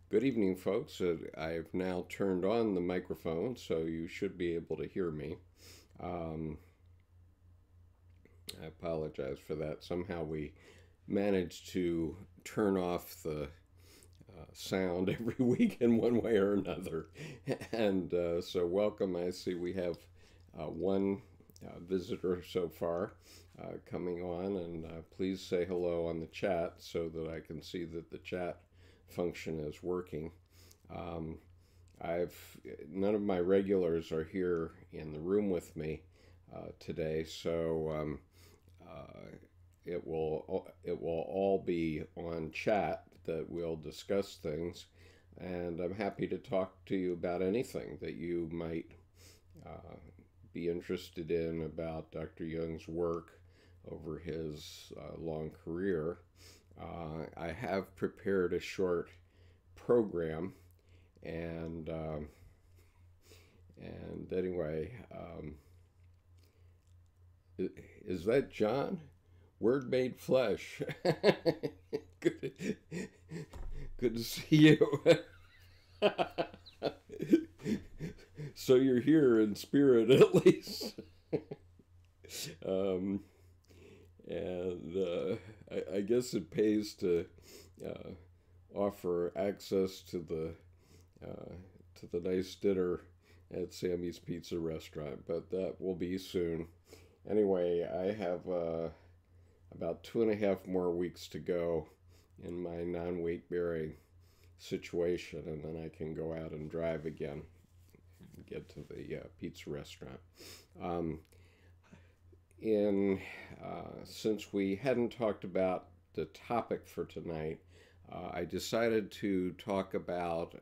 Good evening, folks. I've now turned on the microphone, so you should be able to hear me. Um, I apologize for that. Somehow we managed to turn off the sound every week in one way or another. And so, welcome. I see we have one visitor so far coming on, and please say hello on the chat so that I can see that the chat function is working. Um, I've None of my regulars are here in the room with me today, so it will all be on chat that we'll discuss things, and I'm happy to talk to you about anything that you might uh, be interested in about Dr. Jung's work over his long career. I have prepared a short program, and anyway, is that John? Word made flesh. good, good to see you. So you're here in spirit, at least. um, and I guess it pays to uh, offer access to the nice dinner at Sammy's Pizza Restaurant, but that will be soon. Anyway, I have about 2.5 more weeks to go in my non-weight bearing situation, and then I can go out and drive again and get to the pizza restaurant. Um, in Since we hadn't talked about the topic for tonight, I decided to talk about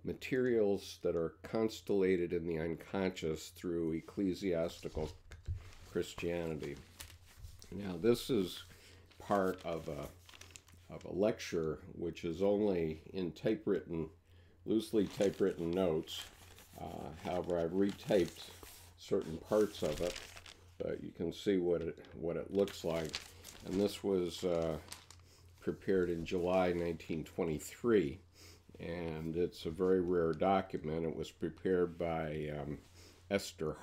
materials that are constellated in the unconscious through ecclesiastical Christianity. Now, this is part of a lecture which is only in loosely typewritten notes. However, I've retyped certain parts of it, but you can see what it looks like. And this was prepared in July 1923, and it's a very rare document. It was prepared by Esther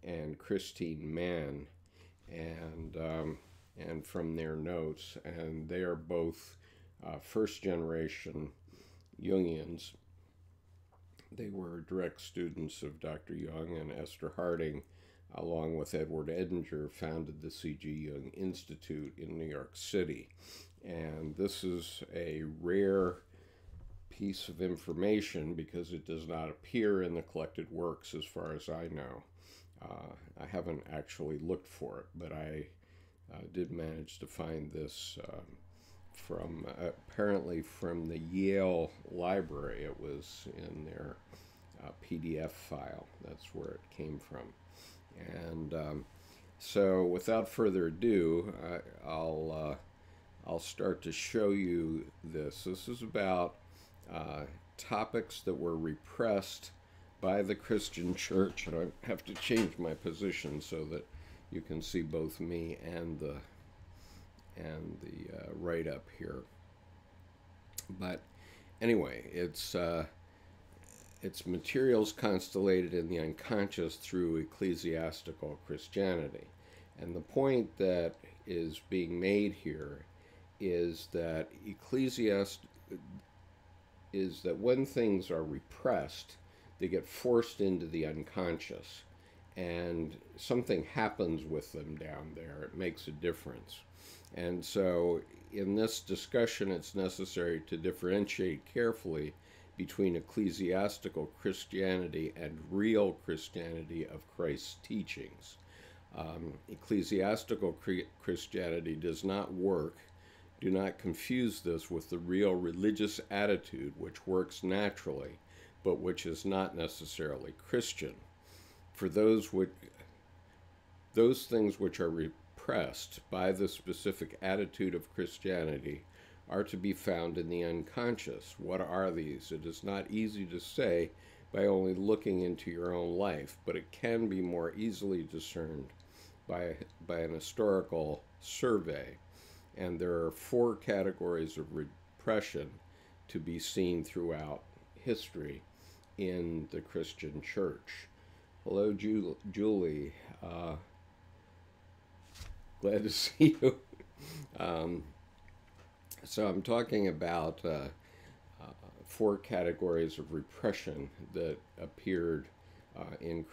and Kristine Mann, and from their notes, and they are both first generation Jungians. They were direct students of Dr. Jung, and Esther Harding, along with Edward Edinger, founded the C.G. Jung Institute in New York City. And this is a rare piece of information because it does not appear in the collected works as far as I know. I haven't actually looked for it, but I did manage to find this apparently from the Yale Library. It was in their PDF file. That's where it came from. And so, without further ado, I'll start to show you this. This is about topics that were repressed by the Christian church, and I have to change my position so that you can see both me and the write-up here. But anyway, it's materials constellated in the unconscious through ecclesiastical Christianity. And the point that is being made here is that when things are repressed, they get forced into the unconscious, and something happens with them down there. It makes a difference. And so in this discussion, it's necessary to differentiate carefully between ecclesiastical Christianity and real Christianity of Christ's teachings. Ecclesiastical Christianity does not work. Do not confuse this with the real religious attitude which works naturally, but which is not necessarily Christian. For those things which are repressed by the specific attitude of Christianity are to be found in the unconscious. What are these? It is not easy to say by only looking into your own life, but it can be more easily discerned by an historical survey. And there are 4 categories of repression to be seen throughout history in the Christian church. Hello, Julie. Glad to see you. So I'm talking about 4 categories of repression that appeared in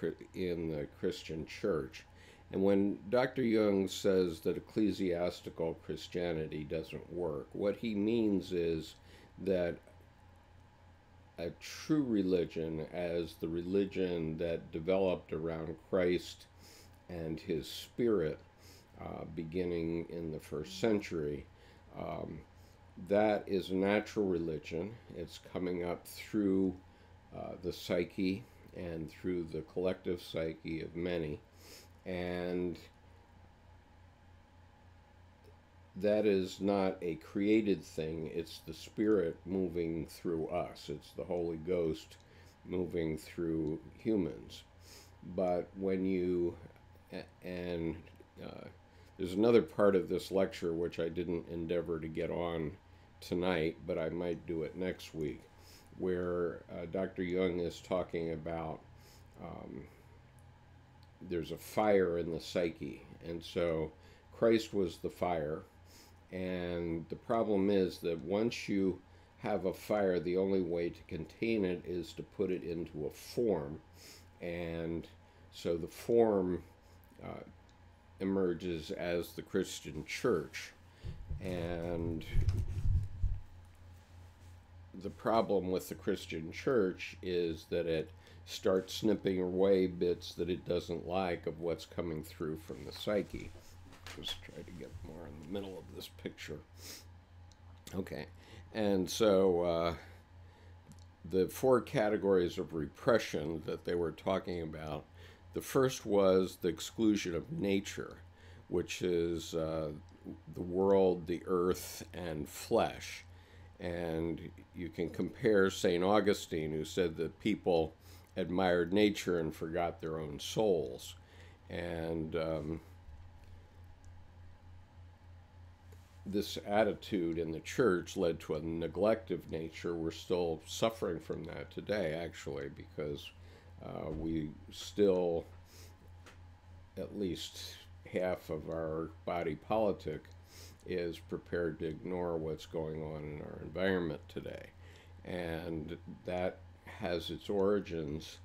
the Christian church. And when Dr. Jung says that ecclesiastical Christianity doesn't work, what he means is that a true religion, as the religion that developed around Christ and his spirit, beginning in the 1st century, that is a natural religion. It's coming up through the psyche and through the collective psyche of many. And that is not a created thing. It's the Spirit moving through us. It's the Holy Ghost moving through humans. But when you, and there's another part of this lecture which I didn't endeavor to get on tonight, but I might do it next week, where Dr. Jung is talking about there's a fire in the psyche, and so Christ was the fire, and the problem is that once you have a fire, the only way to contain it is to put it into a form, and so the form emerges as the Christian church. And the problem with the Christian church is that it starts snipping away bits that it doesn't like of what's coming through from the psyche. Just try to get more in the middle of this picture. Okay, and so the 4 categories of repression that they were talking about, the first was the exclusion of nature, which is the world, the earth, and flesh. And you can compare St. Augustine, who said that people admired nature and forgot their own souls. And this attitude in the church led to a neglect of nature. We're still suffering from that today, actually, because we still, at least half of our body politic is prepared to ignore what's going on in our environment today. And that has its origins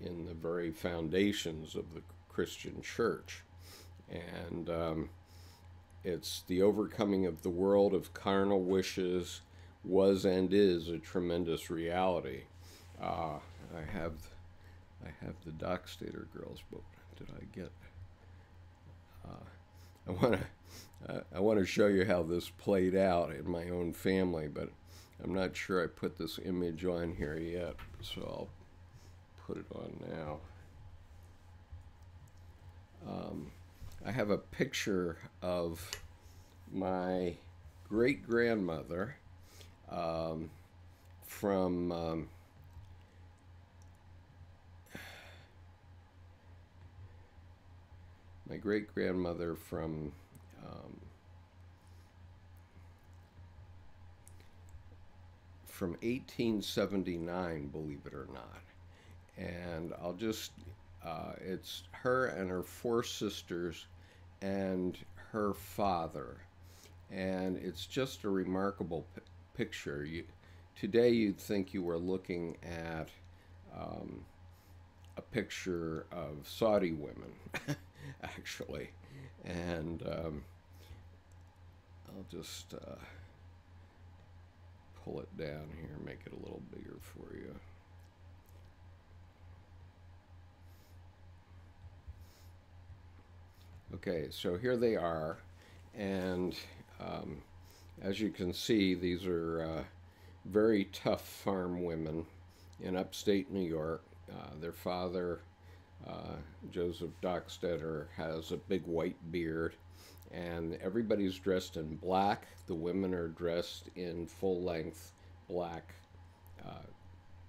in the very foundations of the Christian church. And it's the overcoming of the world of carnal wishes was and is a tremendous reality. I have the Dockstader Girls book. Did I get? I want to show you how this played out in my own family, but I'm not sure I put this image on here yet, so I'll put it on now. I have a picture of my great-grandmother from my great-grandmother from 1879, believe it or not. And I'll just, it's her and her 4 sisters and her father. And it's just a remarkable picture. Today you'd think you were looking at a picture of Saudi women, actually. And I'll just pull it down here, make it a little bigger for you. Okay, so here they are, and as you can see, these are very tough farm women in upstate New York. Their father, Joseph Dockstader, has a big white beard, and everybody's dressed in black. The women are dressed in full-length black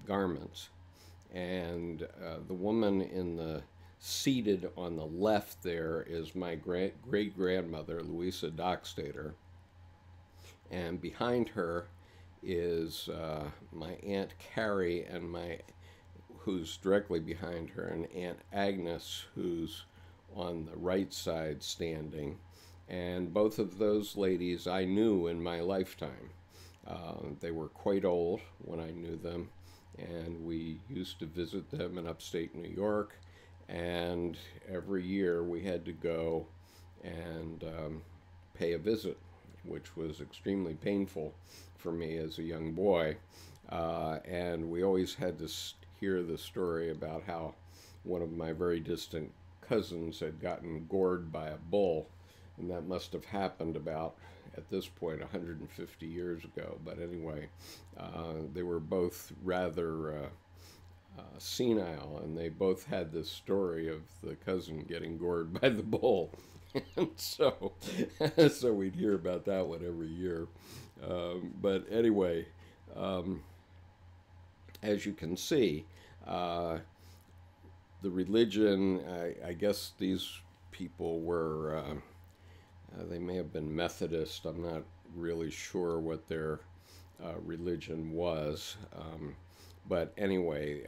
garments, and the woman in the seated on the left there is my great-grandmother, Louisa Dockstader, and behind her is my Aunt Carrie and who's directly behind her, and Aunt Agnes, who's on the right side standing. And both of those ladies I knew in my lifetime. They were quite old when I knew them, and we used to visit them in upstate New York. And every year we had to go and pay a visit, which was extremely painful for me as a young boy. And we always had to hear the story about how one of my very distant cousins had gotten gored by a bull, and that must have happened about, at this point, 150 years ago. But anyway, they were both rather senile, and they both had this story of the cousin getting gored by the bull. And so we'd hear about that one every year. But anyway, as you can see, the religion, I guess these people were, they may have been Methodist. I'm not really sure what their religion was. But anyway,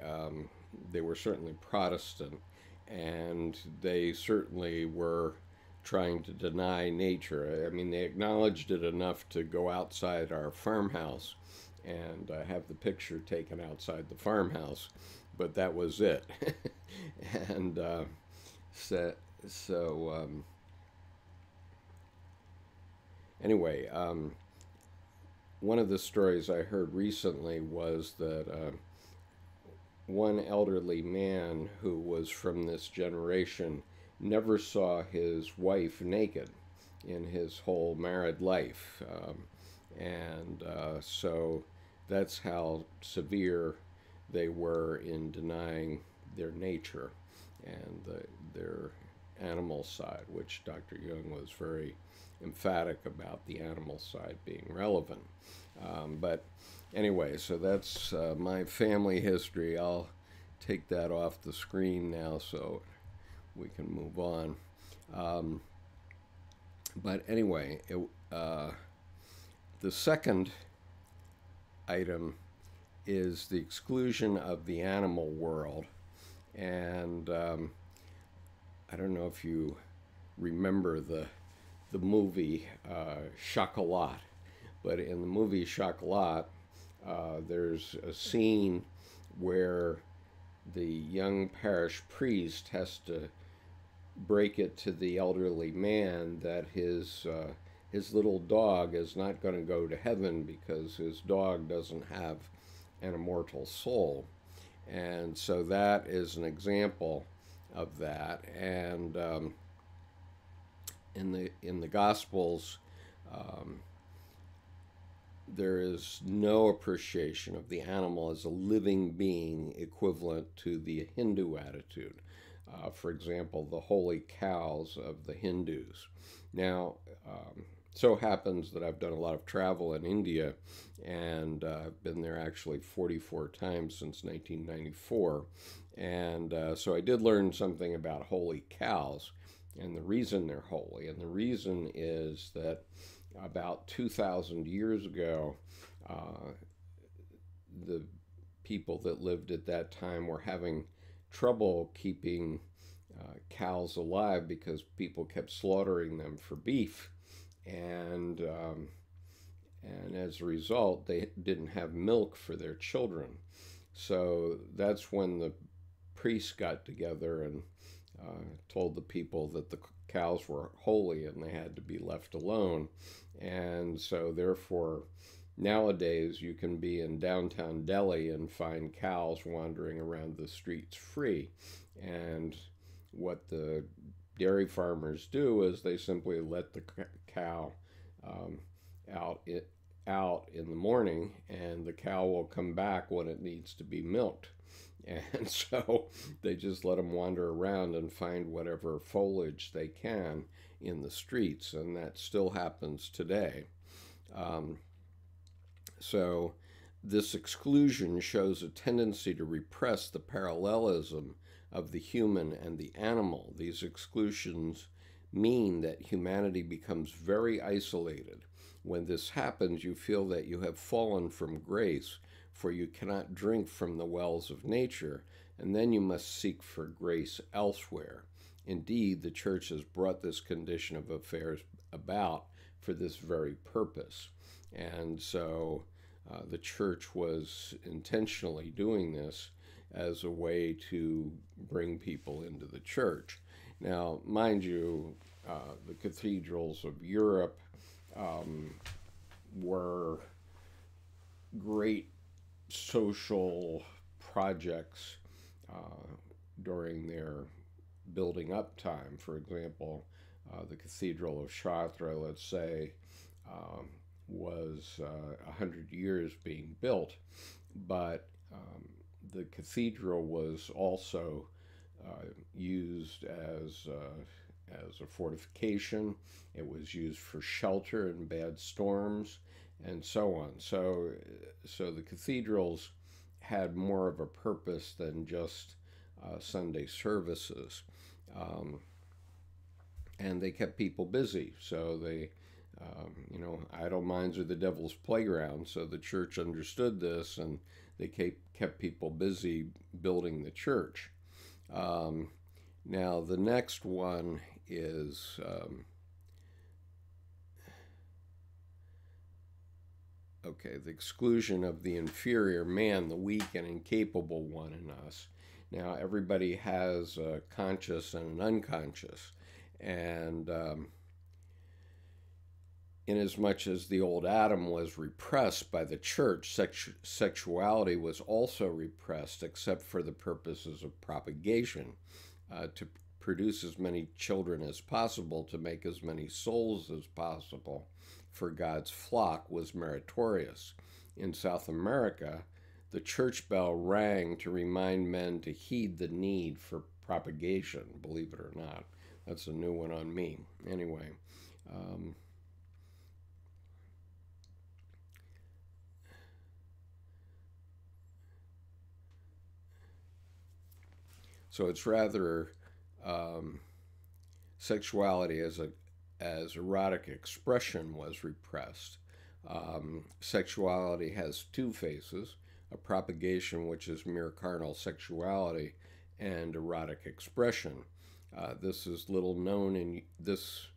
they were certainly Protestant, and they certainly were trying to deny nature. I mean, they acknowledged it enough to go outside our farmhouse and have the picture taken outside the farmhouse, but that was it. And anyway, one of the stories I heard recently was that one elderly man who was from this generation never saw his wife naked in his whole married life. So that's how severe they were in denying their nature and their animal side, which Dr. Jung was very emphatic about, the animal side being relevant. But anyway, so that's my family history. I'll take that off the screen now so we can move on. But anyway, the second item is the exclusion of the animal world. And I don't know if you remember the movie Chocolat, but in the movie Chocolat, there's a scene where the young parish priest has to break it to the elderly man that his little dog is not going to go to heaven because his dog doesn't have an immortal soul. And so that is an example of that. And in the Gospels, there is no appreciation of the animal as a living being equivalent to the Hindu attitude. For example, the holy cows of the Hindus. Now, so happens that I've done a lot of travel in India, and I've been there actually 44 times since 1994. And so I did learn something about holy cows and the reason they're holy. And the reason is that about 2,000 years ago, the people that lived at that time were having trouble keeping cows alive because people kept slaughtering them for beef. And as a result, they didn't have milk for their children. So that's when the priests got together and told the people that the cows were holy and they had to be left alone. And so therefore, nowadays you can be in downtown Delhi and find cows wandering around the streets free. And what the dairy farmers do is they simply let the cow out in the morning, and the cow will come back when it needs to be milked. And so they just let them wander around and find whatever foliage they can in the streets, and that still happens today. So this exclusion shows a tendency to repress the parallelism of the human and the animal. These exclusions mean that humanity becomes very isolated When this happens, you feel that you have fallen from grace, for you cannot drink from the wells of nature, and then you must seek for grace elsewhere. Indeed, the church has brought this condition of affairs about for this very purpose. And so the church was intentionally doing this as a way to bring people into the church. Now, mind you, the cathedrals of Europe were great social projects during their building up time. For example, the Cathedral of Chartres, let's say, was 100 years being built, but the cathedral was also used as a fortification. It was used for shelter in bad storms, and so on. So the cathedrals had more of a purpose than just Sunday services, and they kept people busy. So they, idle minds are the devil's playground. So the church understood this, and they kept people busy building the church. Now the next one is the exclusion of the inferior man, the weak and incapable one in us. Now everybody has a conscious and an unconscious, and inasmuch as the old Adam was repressed by the church, sexuality was also repressed, except for the purposes of propagation, to produce as many children as possible, to make as many souls as possible for God's flock was meritorious. In South America, the church bell rang to remind men to heed the need for propagation, believe it or not. That's a new one on me. Anyway, so it's rather sexuality as erotic expression was repressed. Sexuality has two faces: a propagation, which is mere carnal sexuality, and erotic expression. This is little known in this.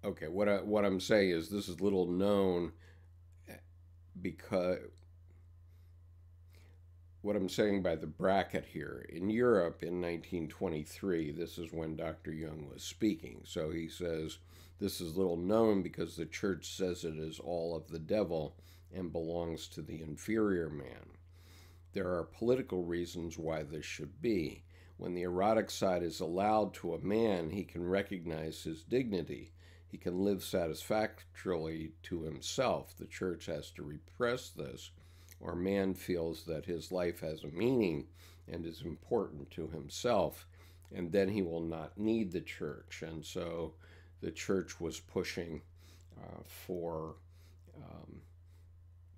Okay, what I'm saying is this is little known because what I'm saying by the bracket here, in Europe in 1923, this is when Dr. Jung was speaking. So he says, this is little known because the church says it is all of the devil and belongs to the inferior man. There are political reasons why this should be. When the erotic side is allowed to a man, he can recognize his dignity. He can live satisfactorily to himself. The church has to repress this, or man feels that his life has a meaning and is important to himself, and then he will not need the church. And so the church was pushing for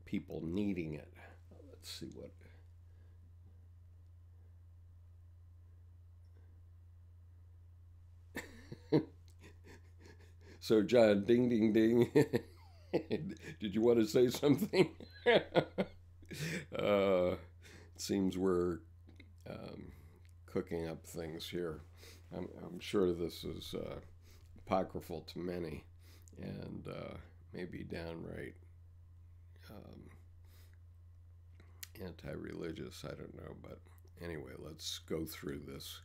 people needing it. Let's see what... So, John, ding, ding, ding. Did you want to say something? It seems we're cooking up things here. I'm sure this is apocryphal to many, and maybe downright anti-religious. I don't know, but anyway, let's go through this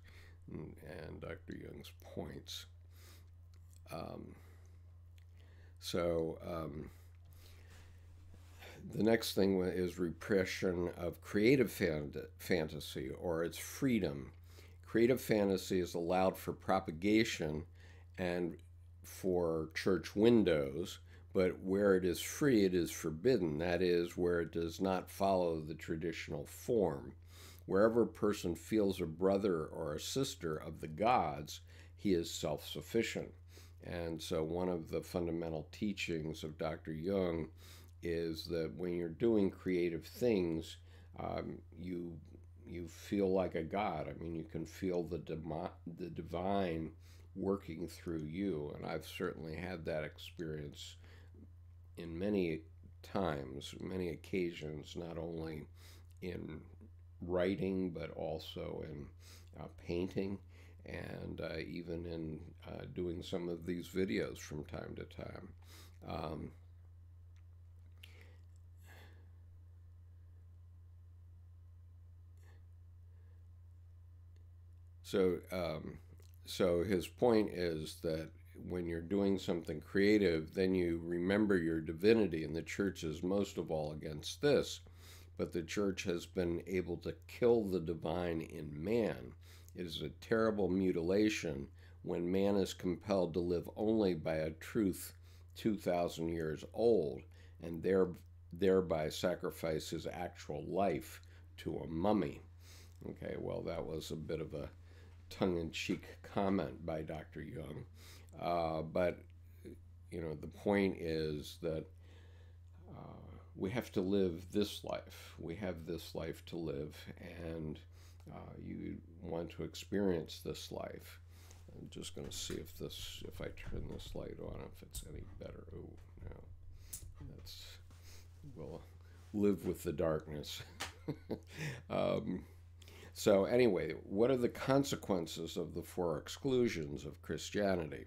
and Dr. Jung's points. The next thing is repression of creative fantasy, or its freedom. Creative fantasy is allowed for propagation and for church windows, but where it is free, it is forbidden. That is, where it does not follow the traditional form. Wherever a person feels a brother or a sister of the gods, he is self-sufficient. And so one of the fundamental teachings of Dr. Jung is that when you're doing creative things, you feel like a god. I mean, you can feel the divine working through you. And I've certainly had that experience in many times, many occasions, not only in writing, but also in painting, and even in doing some of these videos from time to time. So his point is that when you're doing something creative, then you remember your divinity, and the church is most of all against this. But the church has been able to kill the divine in man. It is a terrible mutilation when man is compelled to live only by a truth 2,000 years old, and thereby sacrifice his actual life to a mummy. Okay, well, that was a bit of a tongue-in-cheek comment by Dr. Jung. But, the point is that we have to live this life. We have this life to live, and you want to experience this life. I'm just going to see if I turn this light on, if it's any better. Oh, no. We'll live with the darkness. So anyway, what are the consequences of the 4 exclusions of Christianity?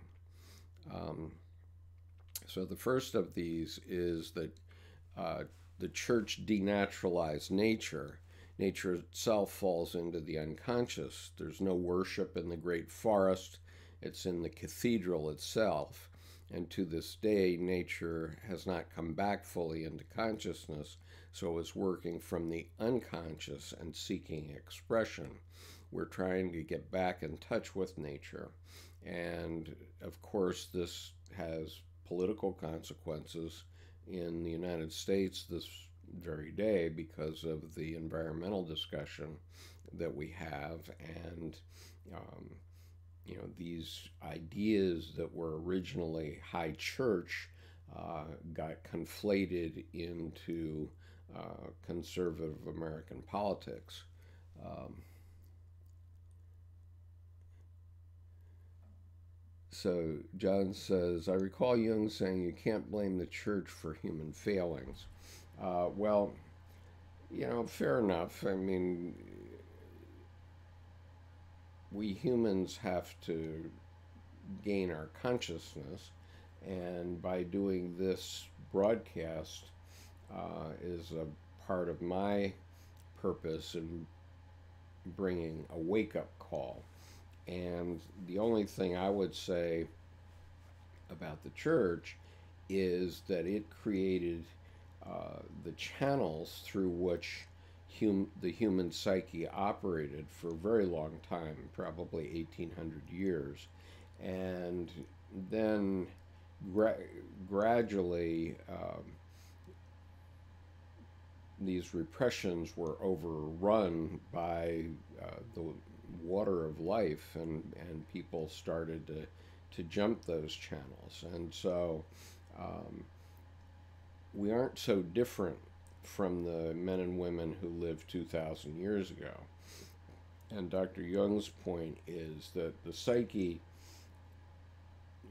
So the first of these is that the church denaturalized nature. Nature itself falls into the unconscious. There's no worship in the great forest. It's in the cathedral itself. And to this day, nature has not come back fully into consciousness, so it's working from the unconscious and seeking expression. We're trying to get back in touch with nature. And of course, this has political consequences in the United States this very day because of the environmental discussion that we have, and these ideas that were originally high church got conflated into conservative American politics. So John says, I recall Jung saying you can't blame the church for human failings. Well, fair enough. I mean, we humans have to gain our consciousness, and by doing this broadcast is a part of my purpose in bringing a wake-up call. And the only thing I would say about the church is that it created the channels through which the human psyche operated for a very long time, probably 1,800 years. And then gradually these repressions were overrun by the water of life, and people started to jump those channels. And so we aren't so different from the men and women who lived 2,000 years ago. And Dr. Jung's point is that the psyche,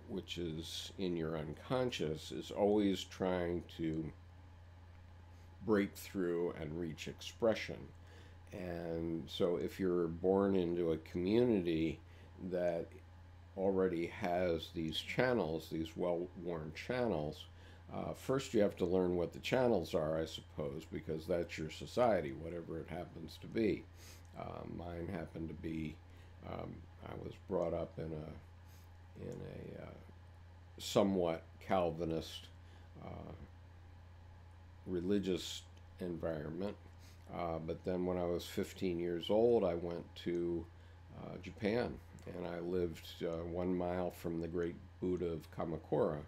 which is in your unconscious, is always trying to break through and reach expression. And so if you're born into a community that already has these channels, these well-worn channels, first you have to learn what the channels are, I suppose, because that's your society, whatever it happens to be. Mine happened to be, I was brought up in a somewhat Calvinist religious environment. But then when I was 15 years old, I went to Japan, and I lived 1 mile from the great Buddha of Kamakura.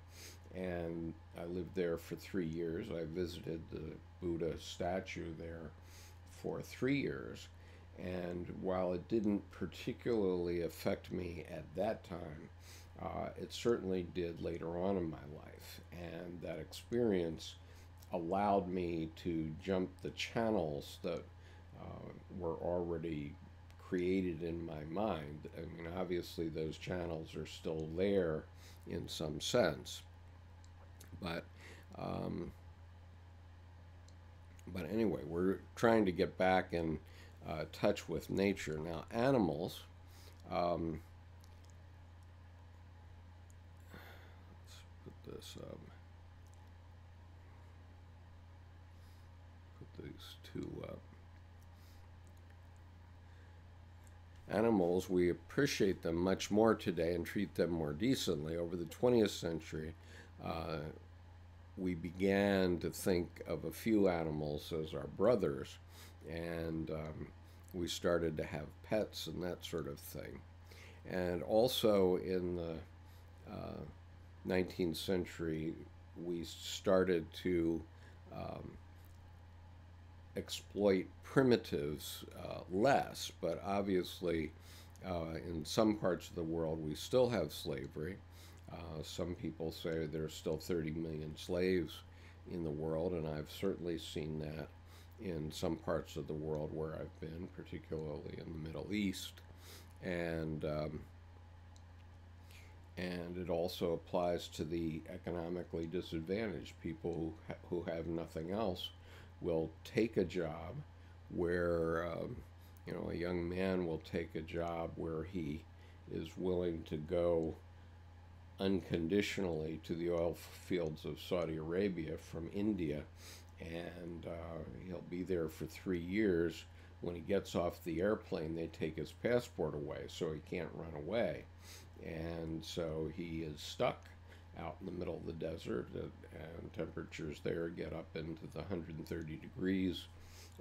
And I lived there for 3 years. I visited the Buddha statue there for 3 years. And while it didn't particularly affect me at that time, it certainly did later on in my life. And that experience allowed me to jump the channels that were already created in my mind. I mean, obviously those channels are still there in some sense, but anyway, we're trying to get back in touch with nature. Now, animals, let's put this put these two up. Animals, we appreciate them much more today and treat them more decently. Over the 20th century, we began to think of a few animals as our brothers, and we started to have pets and that sort of thing. And also in the 19th century, we started to exploit primitives less, but obviously in some parts of the world we still have slavery. Some people say there's still 30 million slaves in the world, and I've certainly seen that in some parts of the world where I've been, particularly in the Middle East. And it also applies to the economically disadvantaged. People who have nothing else will take a job where, you know, a young man will take a job where he is willing to go unconditionally to the oil fields of Saudi Arabia from India, and he'll be there for 3 years. When he gets off the airplane, they take his passport away, so he can't run away. And so he is stuck out in the middle of the desert, and temperatures there get up into the 130 degrees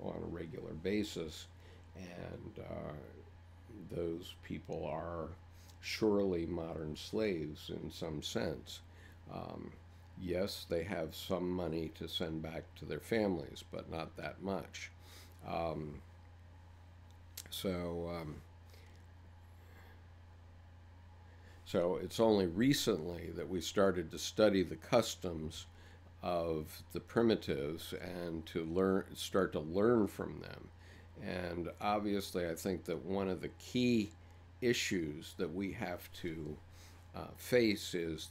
on a regular basis. And those people are surely modern slaves in some sense. Yes, they have some money to send back to their families, but not that much. So it's only recently that we started to study the customs of the primitives and to start to learn from them. And obviously, I think that one of the key issues that we have to face is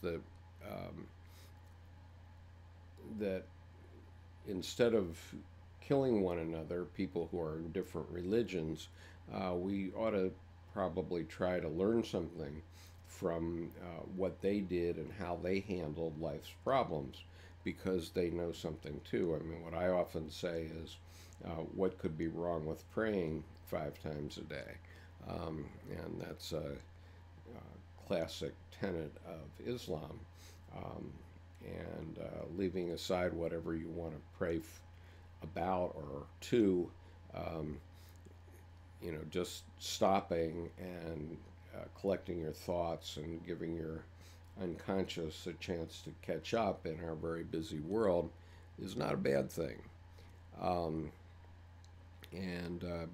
that instead of killing one another, people who are in different religions, we ought to probably try to learn something from what they did and how they handled life's problems, because they know something too. I mean, what I often say is, what could be wrong with praying 5 times a day? And that's a classic tenet of Islam. And leaving aside whatever you want to pray about or to, you know, just stopping and collecting your thoughts and giving your unconscious a chance to catch up in our very busy world is not a bad thing.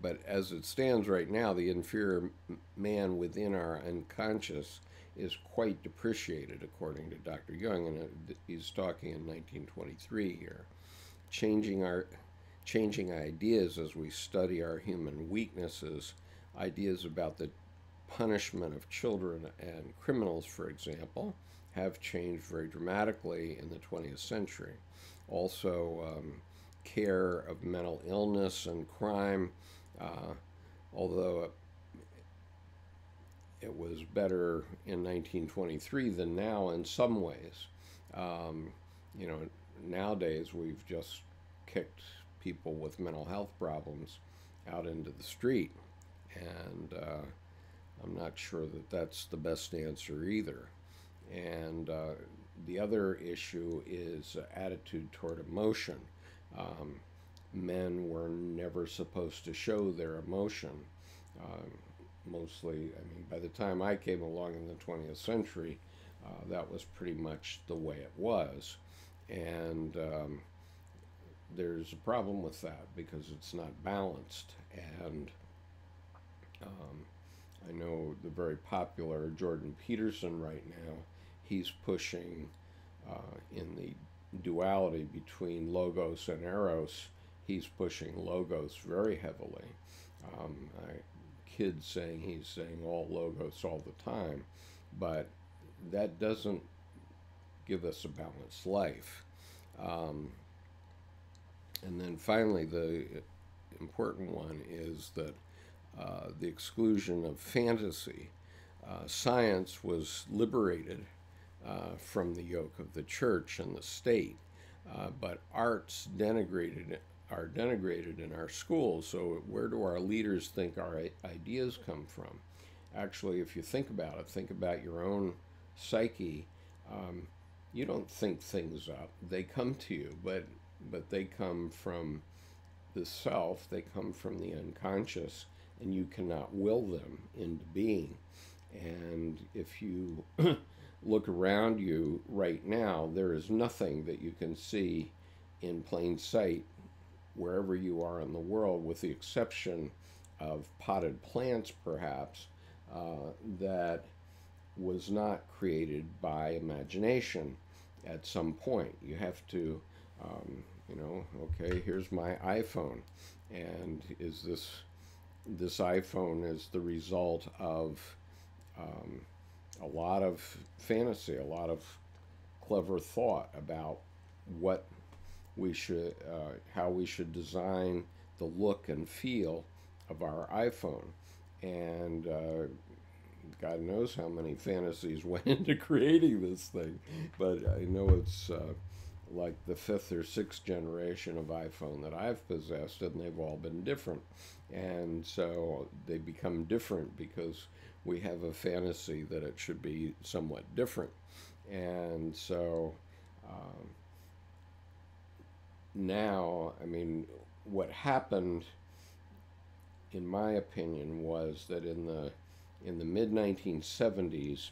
But as it stands right now, the inferior man within our unconscious is quite depreciated, according to Dr. Jung, and he's talking in 1923 here. Changing ideas as we study our human weaknesses, ideas about the punishment of children and criminals, for example, have changed very dramatically in the 20th century. Also, care of mental illness and crime, although it was better in 1923 than now in some ways. You know, nowadays we've just kicked people with mental health problems out into the street, and I'm not sure that that's the best answer either. And the other issue is attitude toward emotion. Men were never supposed to show their emotion. Mostly, I mean, by the time I came along in the 20th century, that was pretty much the way it was. And there's a problem with that because it's not balanced. And I know the very popular Jordan Peterson right now, he's pushing in the duality between logos and eros, he's pushing logos very heavily. I kid saying he's saying all logos all the time, but that doesn't give us a balanced life. And then finally, the important one is that the exclusion of fantasy. Science was liberated from the yoke of the church and the state, but arts are denigrated in our schools. So where do our leaders think our ideas come from? Actually, if you think about your own psyche. You don't think things up; they come to you, but they come from the self. They come from the unconscious, and you cannot will them into being. And if you look around you right now, there is nothing that you can see in plain sight wherever you are in the world, with the exception of potted plants, perhaps, that was not created by imagination at some point. You have to, okay, here's my iPhone, and is this iPhone is the result of a lot of fantasy, a lot of clever thought about what we should, how we should design the look and feel of our iPhone, and God knows how many fantasies went into creating this thing, but I know it's like the 5th or 6th generation of iPhone that I've possessed, and they've all been different. And so they become different because we have a fantasy that it should be somewhat different. And so now, I mean, what happened, in my opinion, was that in the mid-1970s,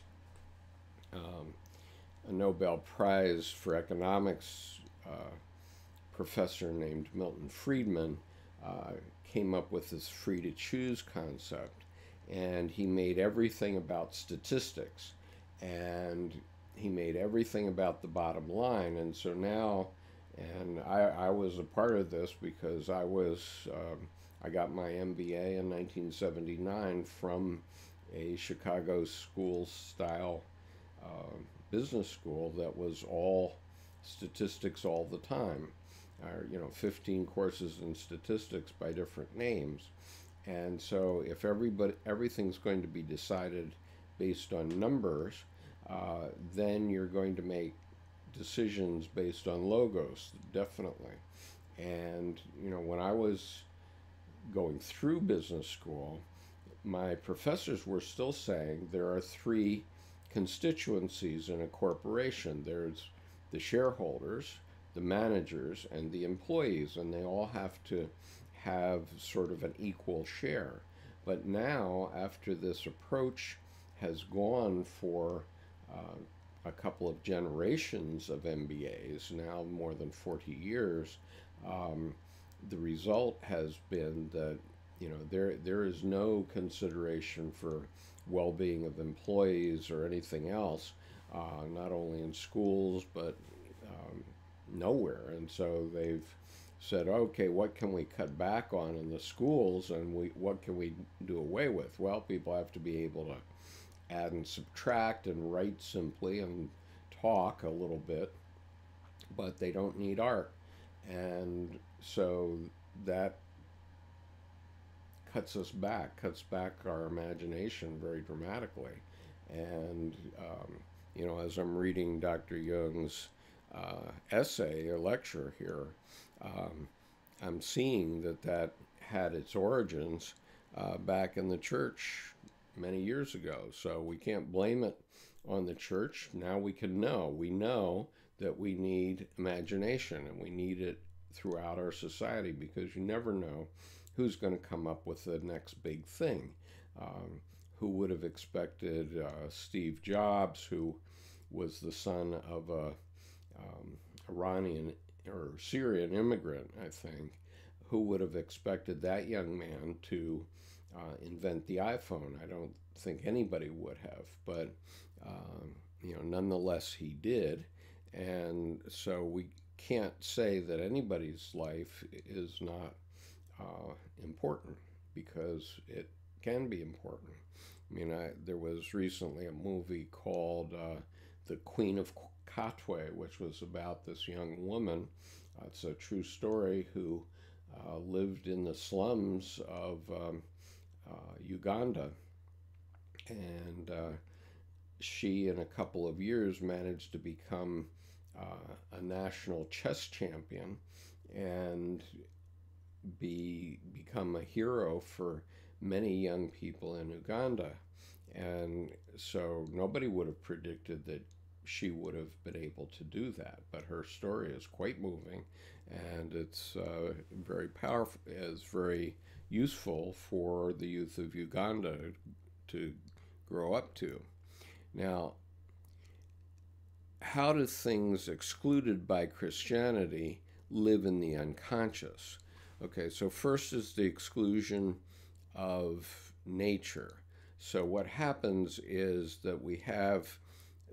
a Nobel Prize for economics professor named Milton Friedman came up with this free to choose concept, and he made everything about statistics, and he made everything about the bottom line. And so now, and I was a part of this because I got my MBA in 1979 from a Chicago school style business school that was all statistics all the time, or 15 courses in statistics by different names. And so if everything's going to be decided based on numbers, then you're going to make decisions based on logos, definitely. And when I was going through business school, my professors were still saying there are 3 constituencies in a corporation. There's the shareholders, the managers, and the employees, and they all have to have sort of an equal share. But now, after this approach has gone for a couple of generations of MBAs, now more than 40 years, the result has been that there is no consideration for well-being of employees or anything else, not only in schools but nowhere. And so they've said, okay, what can we cut back on in the schools, and what can we do away with? Well, people have to be able to add and subtract and write simply and talk a little bit, but they don't need art. And so that cuts back our imagination very dramatically. And as I'm reading Dr. Jung's essay or lecture here, I'm seeing that had its origins back in the church many years ago. So we can't blame it on the church. Now we know that we need imagination, and we need it throughout our society, because you never know who's going to come up with the next big thing. Who would have expected Steve Jobs, who was the son of a Iranian or Syrian immigrant, I think? Who would have expected that young man to invent the iPhone? I don't think anybody would have, but nonetheless he did. And so we can't say that anybody's life is not important, because can be important. I mean, there was recently a movie called The Queen of Katwe, which was about this young woman. It's a true story, who lived in the slums of Uganda, and she, in a couple of years, managed to become a national chess champion and become a hero for many young people in Uganda. And so nobody would have predicted that she would have been able to do that. But her story is quite moving, and it's very powerful, is very useful for the youth of Uganda to grow up to. Now, how do things excluded by Christianity live in the unconscious? Okay, so first is the exclusion of nature. So what happens is that we have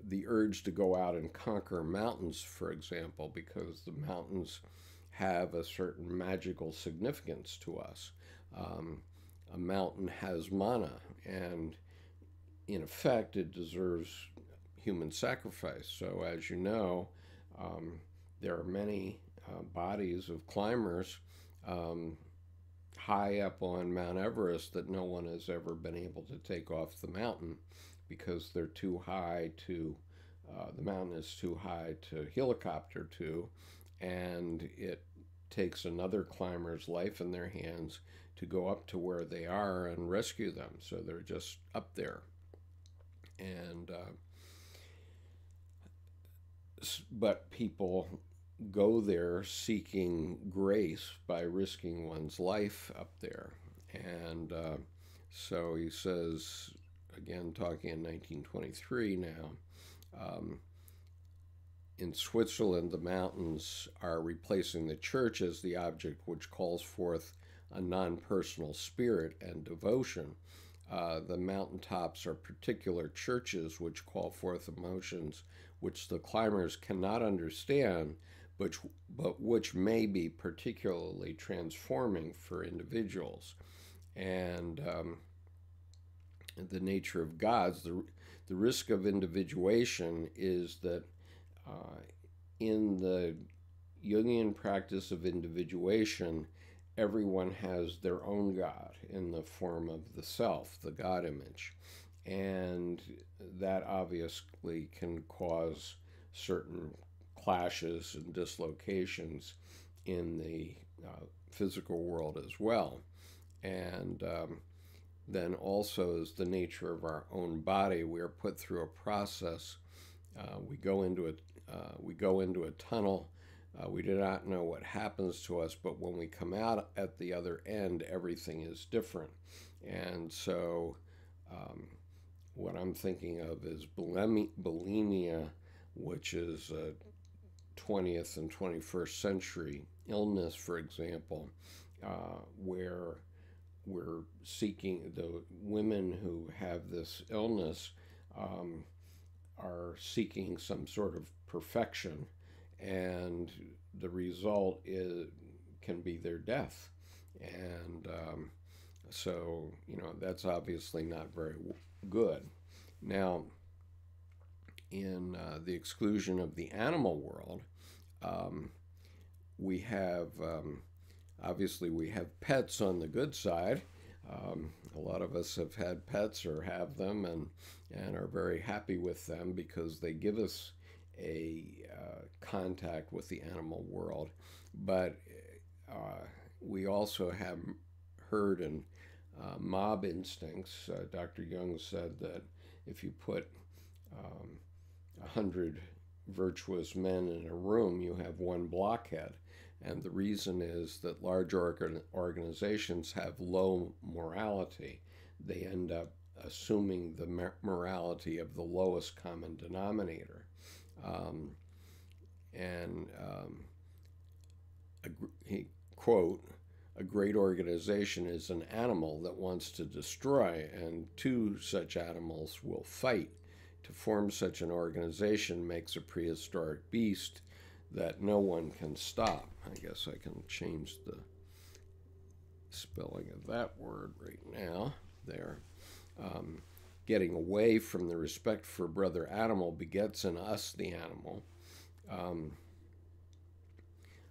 the urge to go out and conquer mountains, for example, because the mountains have a certain magical significance to us. A mountain has mana, and in effect, it deserves human sacrifice. So, as you know, there are many bodies of climbers high up on Mount Everest that no one has ever been able to take off the mountain because they're too high to, the mountain is too high to helicopter to, and it takes another climber's life in their hands to go up to where they are and rescue them. So they're just up there. And but people go there seeking grace by risking one's life up there. And so he says, again, talking in 1923 now, in Switzerland, the mountains are replacing the church as the object which calls forth a non-personal spirit and devotion. The mountaintops are particular churches which call forth emotions which the climbers cannot understand, but which may be particularly transforming for individuals. And the nature of gods, the risk of individuation is that in the Jungian practice of individuation, everyone has their own God in the form of the self, the God image. And that obviously can cause certain clashes and dislocations in the physical world as well. And then also is the nature of our own body. We are put through a process. We go into a tunnel. We do not know what happens to us, but when we come out at the other end, everything is different. And so what I'm thinking of is bulimia, which is a 20th and 21st century illness, for example, where we're seeking, the women who have this illness are seeking some sort of perfection, and the result can be their death. And so, that's obviously not very good. Now, in the exclusion of the animal world, we have, obviously we have pets on the good side. A lot of us have had pets or have them and are very happy with them because they give us a contact with the animal world. But we also have herd and mob instincts. Dr. Jung said that if you put 100 virtuous men in a room, you have one blockhead. And the reason is that large organizations have low morality. They end up assuming the morality of the lowest common denominator. He quote, "A great organization is an animal that wants to destroy, and two such animals will fight. To form such an organization makes a prehistoric beast that no one can stop." I guess I can change the spelling of that word right now. there. Getting away from the respect for brother animal begets in us the animal.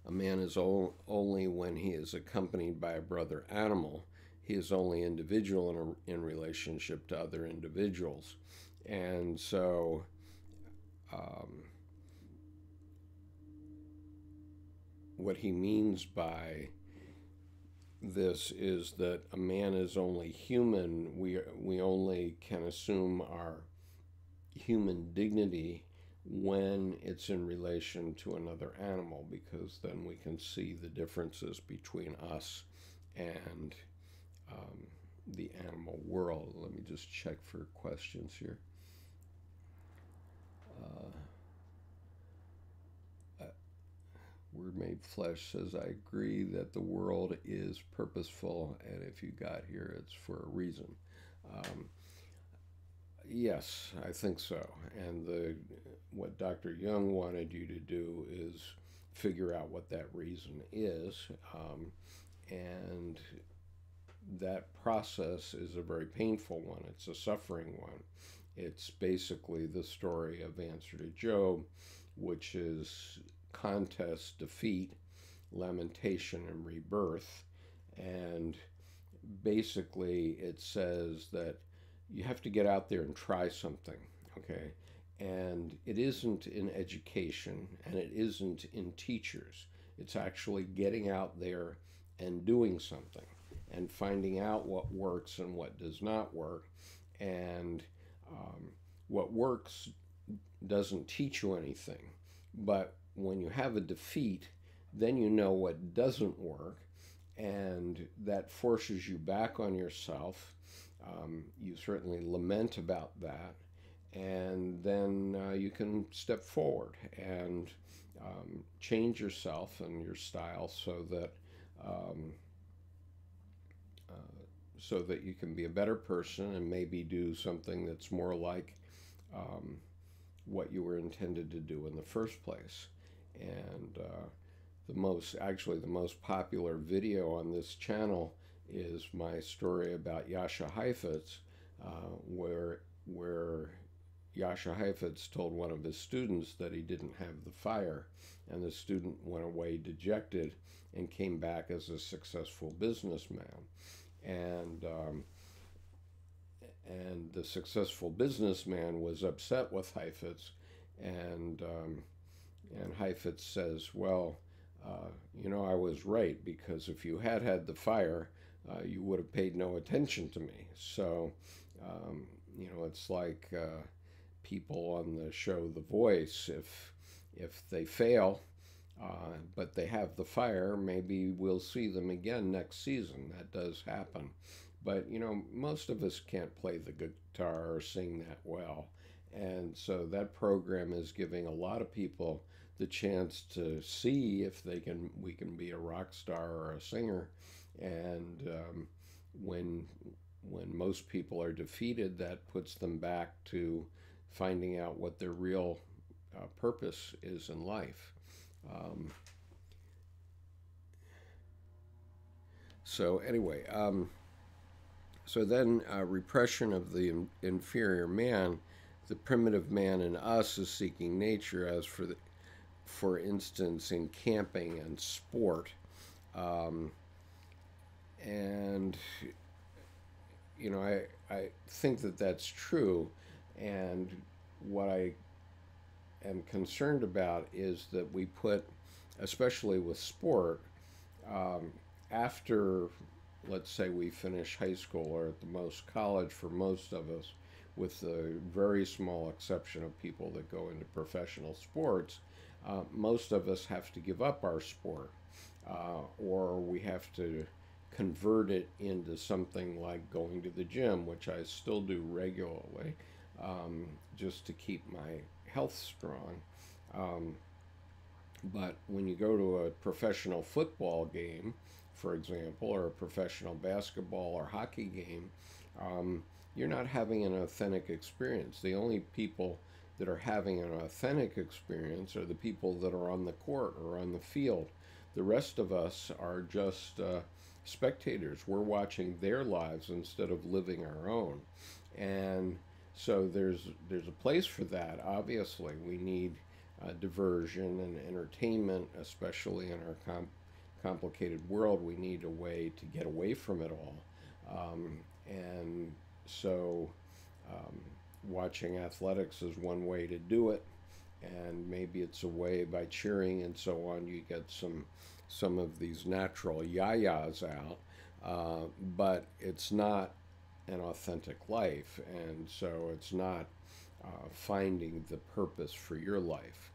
A man is only when he is accompanied by a brother animal. He is only individual in relationship to other individuals. And so what he means by this is that a man is only human. We only can assume our human dignity when it's in relation to another animal, because then we can see the differences between us and the animal world. Let me just check for questions here. Word Made Flesh says, I agree that the world is purposeful, and if you got here, it's for a reason. Yes, I think so. And what Dr. Jung wanted you to do is figure out what that reason is. And that process is a very painful one. It's a suffering one. It's basically the story of Answer to Job, which is contest, defeat, lamentation, and rebirth. And basically it says that you have to get out there and try something, okay? And it isn't in education, and it isn't in teachers. It's actually getting out there and doing something and finding out what works and what does not work. And what works doesn't teach you anything. But when you have a defeat, then you know what doesn't work, and that forces you back on yourself. You certainly lament about that, and then you can step forward and change yourself and your style so that you can be a better person and maybe do something that's more like what you were intended to do in the first place. And the most popular video on this channel is my story about Jascha Heifetz, where Jascha Heifetz told one of his students that he didn't have the fire, and the student went away dejected and came back as a successful businessman. And the successful businessman was upset with Heifetz, and Heifetz says, well, I was right, because if you had the fire, you would have paid no attention to me. So, it's like people on the show The Voice. If they fail, but they have the fire, maybe we'll see them again next season. That does happen. But, most of us can't play the guitar or sing that well. And so that program is giving a lot of people the chance to see if we can be a rock star or a singer. And when most people are defeated, that puts them back to finding out what their real purpose is in life. So anyway, so then repression of the inferior man, the primitive man in us is seeking nature, as for instance, in camping and sport. And, I think that that's true. And what I am concerned about is that we put, especially with sport, after, let's say, we finish high school, or at the most college for most of us, with the very small exception of people that go into professional sports, most of us have to give up our sport, or we have to convert it into something like going to the gym, which I still do regularly, just to keep my health strong. But when you go to a professional football game, for example, or a professional basketball or hockey game, you're not having an authentic experience. The only people that are having an authentic experience are the people that are on the court or on the field. The rest of us are just spectators. We're watching their lives instead of living our own. And so there's a place for that. Obviously, we need diversion and entertainment, especially in our complicated world. We need a way to get away from it all. And so watching athletics is one way to do it, and maybe it's a way by cheering and so on you get some of these natural yayas out, but it's not an authentic life, and so it's not finding the purpose for your life.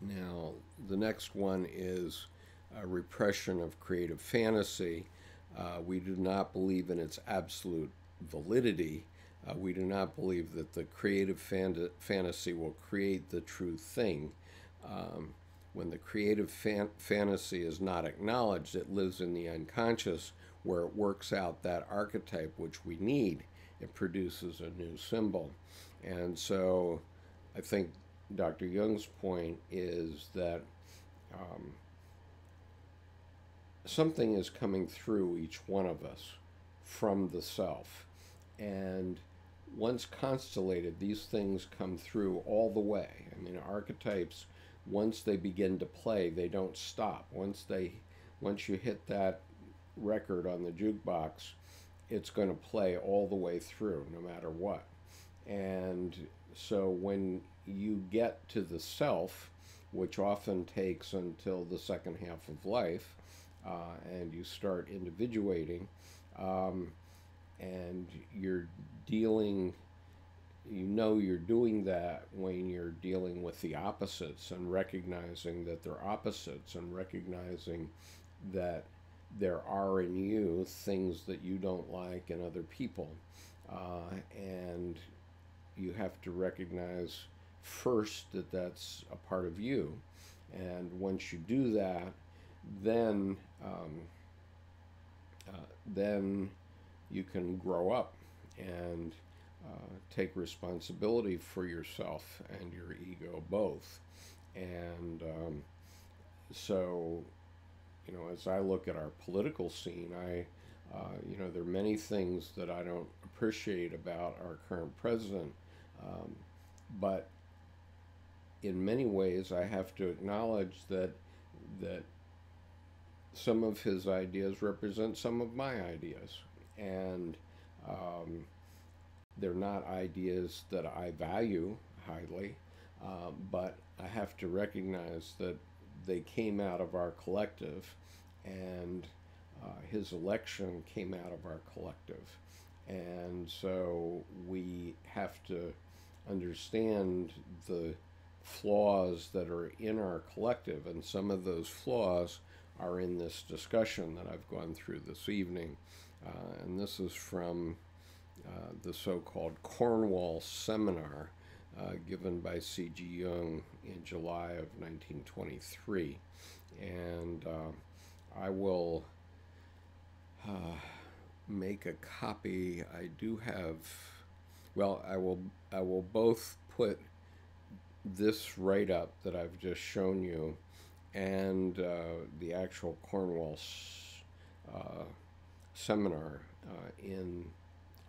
Now, the next one is repression of creative fantasy. We do not believe in its absolute validity. We do not believe that the creative fantasy will create the true thing. When the creative fantasy is not acknowledged, it lives in the unconscious where it works out that archetype which we need. It produces a new symbol. And so I think Dr. Jung's point is that something is coming through each one of us from the self. And once constellated, these things come through all the way. I mean, archetypes, once they begin to play, they don't stop. Once you hit that record on the jukebox, it's going to play all the way through, no matter what. And so when you get to the self, which often takes until the second half of life, and you start individuating, and you're dealing, you're doing that when you're dealing with the opposites and recognizing that they're opposites and recognizing that there are in you things that you don't like in other people. And you have to recognize first that that's a part of you. And once you do that, then you can grow up and take responsibility for yourself and your ego both. And so, as I look at our political scene, there are many things that I don't appreciate about our current president, but in many ways I have to acknowledge that some of his ideas represent some of my ideas, and they're not ideas that I value highly, but I have to recognize that they came out of our collective, and his election came out of our collective. And so we have to understand the flaws that are in our collective, and some of those flaws are in this discussion that I've gone through this evening. And this is from the so-called Cornwall Seminar given by C.G. Jung in July of 1923. And I will make a copy. I do have, I will both put this write-up that I've just shown you and the actual Cornwall Seminar in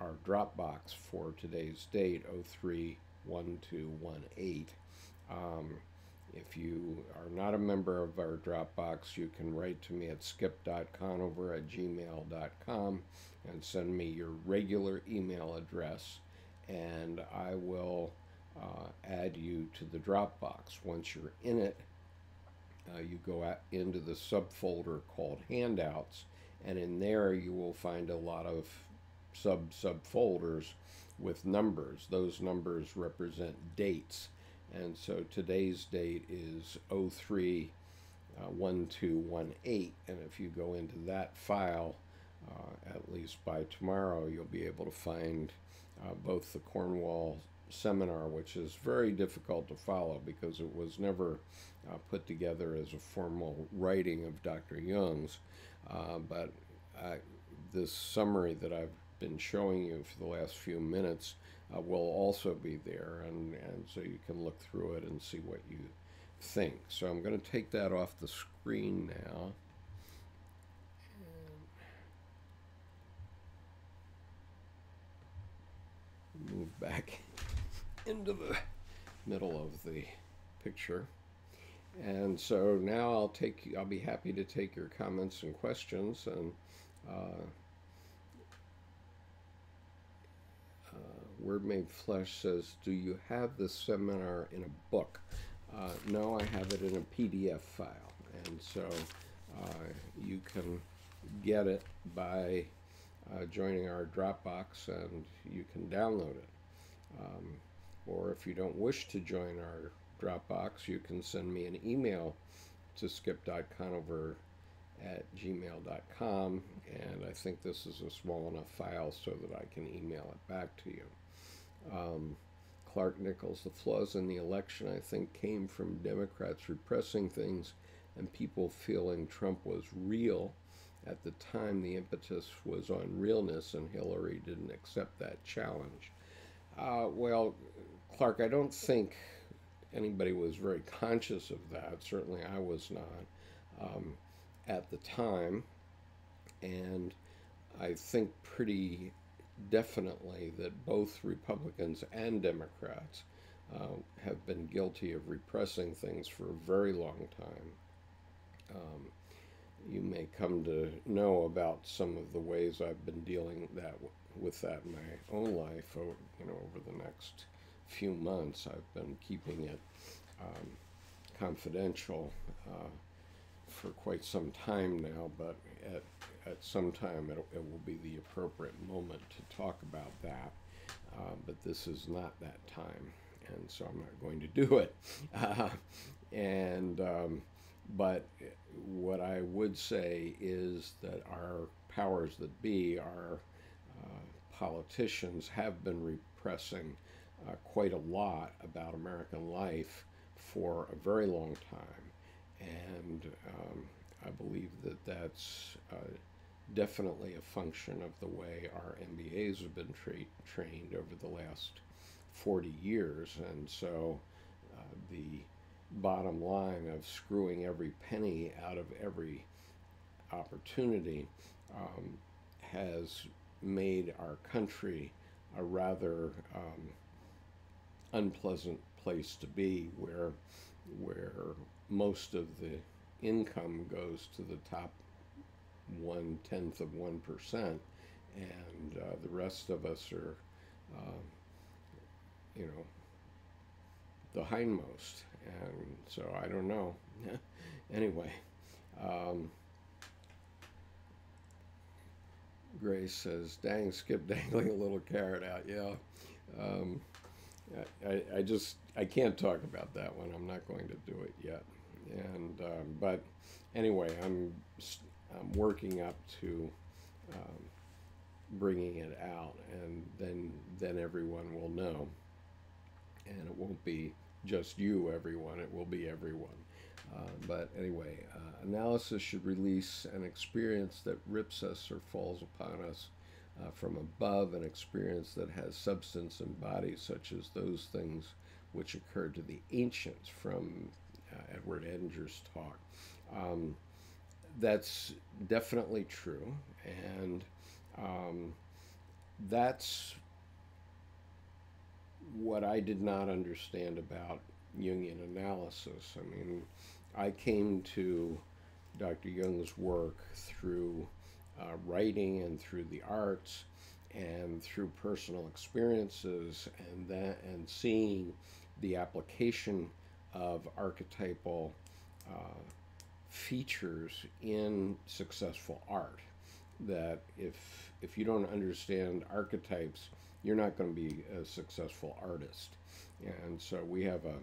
our Dropbox for today's date, 03-1218. If you are not a member of our Dropbox, you can write to me at skip.conover@gmail.com and send me your regular email address, and I will add you to the Dropbox. Once you're in it, you go into the subfolder called Handouts, and in there you will find a lot of subfolders with numbers. Those numbers represent dates. And so today's date is 03-1218, and if you go into that file, at least by tomorrow, you'll be able to find both the Cornwall Seminar, which is very difficult to follow because it was never put together as a formal writing of Dr. Jung's, but this summary that I've been showing you for the last few minutes will also be there, and so you can look through it and see what you think. So I'm going to take that off the screen now, back into the middle of the picture. And so now I'll be happy to take your comments and questions. And Word Made Flesh says, do you have this seminar in a book? No, I have it in a PDF file. And so you can get it by joining our Dropbox, and you can download it. Or if you don't wish to join our Dropbox, you can send me an email to skip.conover@gmail.com, and I think this is a small enough file so that I can email it back to you. Clark Nichols, the flaws in the election, I think, came from Democrats repressing things and people feeling Trump was real. At the time, the impetus was on realness, and Hillary didn't accept that challenge. Well, Clark, I don't think anybody was very conscious of that. Certainly I was not at the time. And I think pretty definitely that both Republicans and Democrats have been guilty of repressing things for a very long time. You may come to know about some of the ways I've been dealing with that in my own life. Over the next few months, I've been keeping it confidential for quite some time now, but at some time it will be the appropriate moment to talk about that. But this is not that time, and so I'm not going to do it. But what I would say is that our powers that be, our politicians, have been repressing quite a lot about American life for a very long time. And I believe that that's definitely a function of the way our MBAs have been trained over the last 40 years. And so the bottom line of screwing every penny out of every opportunity has made our country a rather unpleasant place to be, where most of the income goes to the top 0.1%, and the rest of us are, the hindmost. And so I don't know. Anyway, Grace says, dang, Skip dangling a little carrot out. Yeah. I can't talk about that one. I'm not going to do it yet. And but anyway, I'm working up to bringing it out, and then everyone will know, and it won't be just you, everyone. It will be everyone. But anyway, analysis should release an experience that rips us or falls upon us from above, an experience that has substance and body, such as those things which occurred to the ancients, from Edward Edinger's talk. That's definitely true, and that's what I did not understand about Jungian analysis. I mean, I came to Dr. Jung's work through writing and through the arts and through personal experiences, and seeing the application of archetypal features in successful art. That if you don't understand archetypes, you're not going to be a successful artist. And so we have a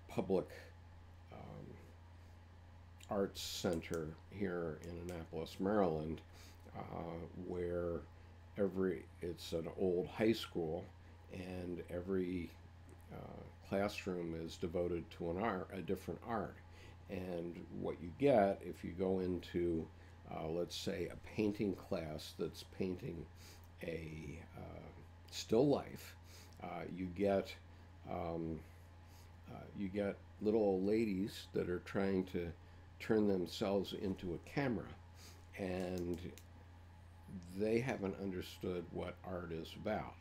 public arts center here in Annapolis, Maryland, where it's an old high school, and every classroom is devoted to a different art. And what you get if you go into, let's say, a painting class that's painting a still life, you get little old ladies that are trying to turn themselves into a camera, and they haven't understood what art is about,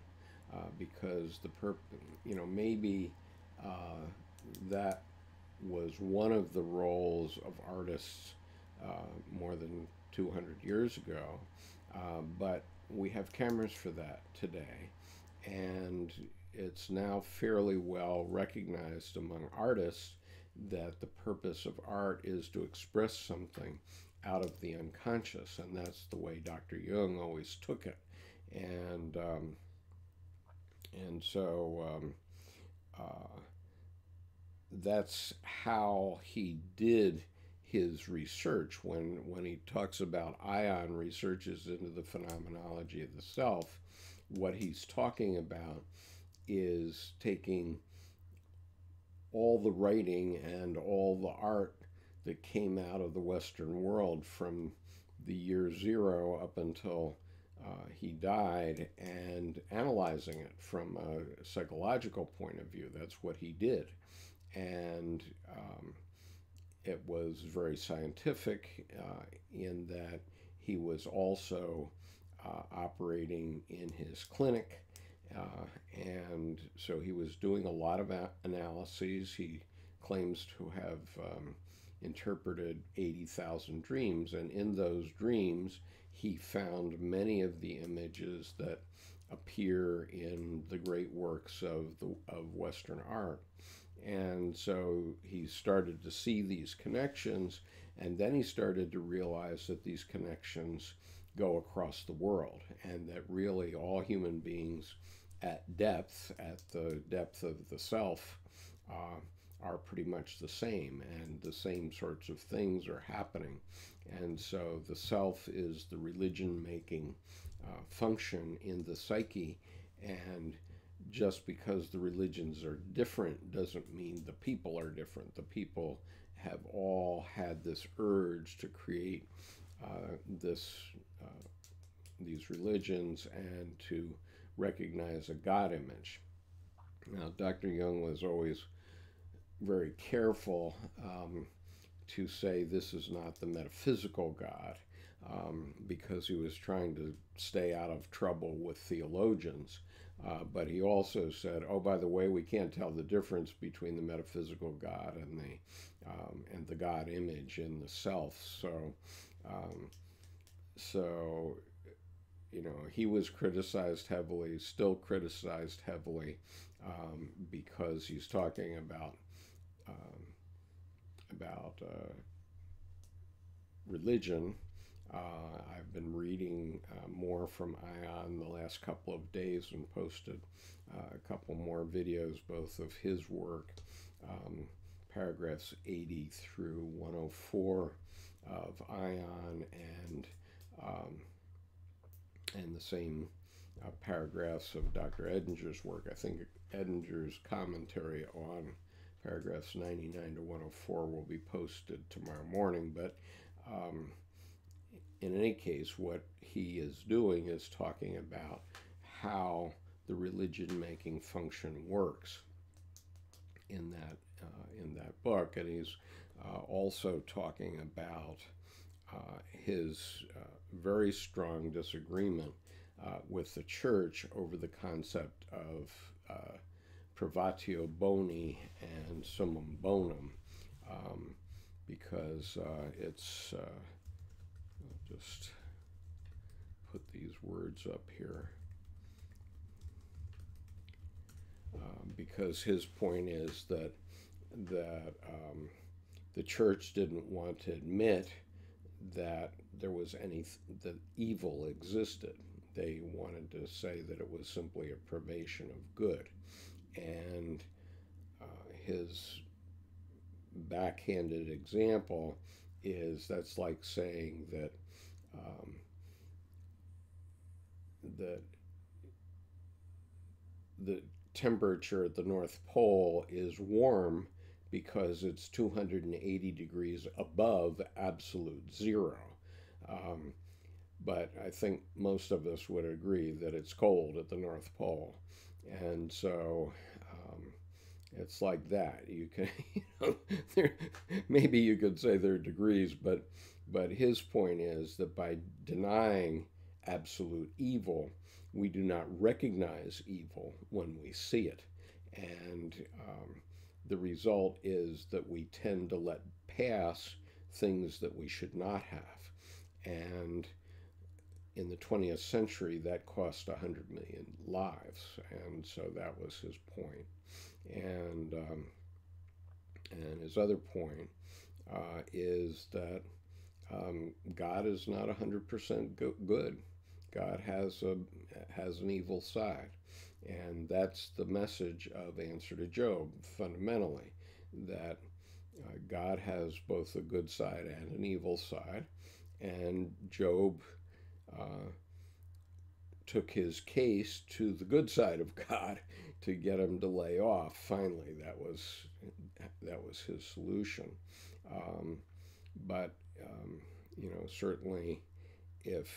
because maybe that was one of the roles of artists more than 200 years ago, but we have cameras for that today, and it's now fairly well recognized among artists that the purpose of art is to express something out of the unconscious, and that's the way Dr. Jung always took it. And that's how he did his research. When he talks about ion researches into the phenomenology of the self, what he's talking about is taking all the writing and all the art that came out of the Western world from the year zero up until he died, and analyzing it from a psychological point of view. That's what he did. And it was very scientific in that he was also operating in his clinic. And so he was doing a lot of analyses. He claims to have interpreted 80,000 dreams, and in those dreams he found many of the images that appear in the great works of Western art. And so he started to see these connections, and then he started to realize that these connections go across the world, and that really all human beings at the depth of the self, are pretty much the same, and the same sorts of things are happening. And so the self is the religion-making function in the psyche, and just because the religions are different doesn't mean the people are different. The people have all had this urge to create these religions and to recognize a God image. Now, Dr. Jung was always very careful to say this is not the metaphysical God, because he was trying to stay out of trouble with theologians. But he also said, oh, by the way, we can't tell the difference between the metaphysical God and the God image in the self. So he was criticized heavily, still criticized heavily, because he's talking about religion. I've been reading more from Ion the last couple of days and posted a couple more videos, both of his work, paragraphs 80 through 104 of Ion, and the same paragraphs of Dr. Edinger's work. I think Edinger's commentary on paragraphs 99 to 104 will be posted tomorrow morning, but in any case, what he is doing is talking about how the religion-making function works in that book, and he's also talking about his very strong disagreement with the church over the concept of privatio boni and summum bonum, because it's I'll just put these words up here, because his point is that the church didn't want to admit that there was that evil existed. They wanted to say that it was simply a privation of good, and his backhanded example is that's like saying that the temperature at the North Pole is warm because it's 280 degrees above absolute zero. But I think most of us would agree that it's cold at the North Pole. And so it's like that. You can, maybe you could say there are degrees, but his point is that by denying absolute evil. We do not recognize evil when we see it. And the result is that we tend to let pass things that we should not have. And in the 20th century, that cost 100 million lives. And so that was his point. And his other point is that God is not 100% good. God has an evil side. And that's the message of Answer to Job, fundamentally, that God has both a good side and an evil side. And Job took his case to the good side of God to get him to lay off. Finally, that was his solution. But certainly, if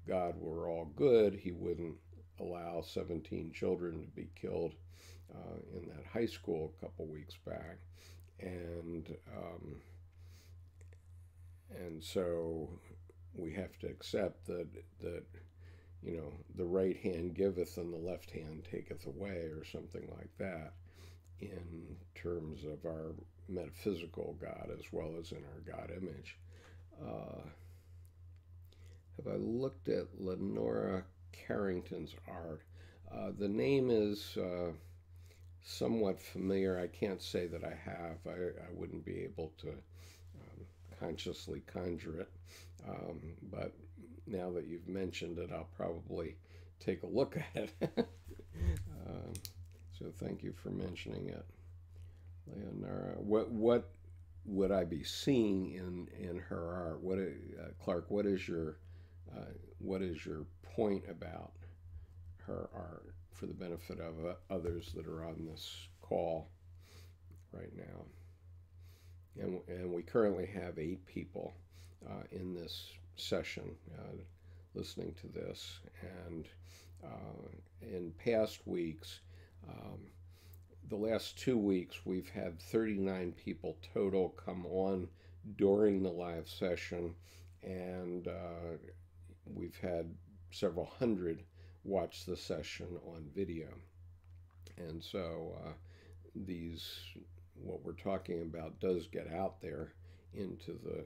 God were all good, he wouldn't allow 17 children to be killed in that high school a couple weeks back. And so we have to accept that the right hand giveth and the left hand taketh away, or something like that, in terms of our metaphysical God as well as in our God image. Have I looked at Lenora Carrington's art? The name is somewhat familiar. I can't say that I have. I wouldn't be able to consciously conjure it. But now that you've mentioned it, I'll probably take a look at it. So thank you for mentioning it, Leonora. What would I be seeing in her art? Clark, what is your point about her art for the benefit of others that are on this call right now? And we currently have 8 people in this session listening to this. And in past weeks, the last 2 weeks, we've had 39 people total come on during the live session, and we've had several hundred watch the session on video. And so what we're talking about does get out there into the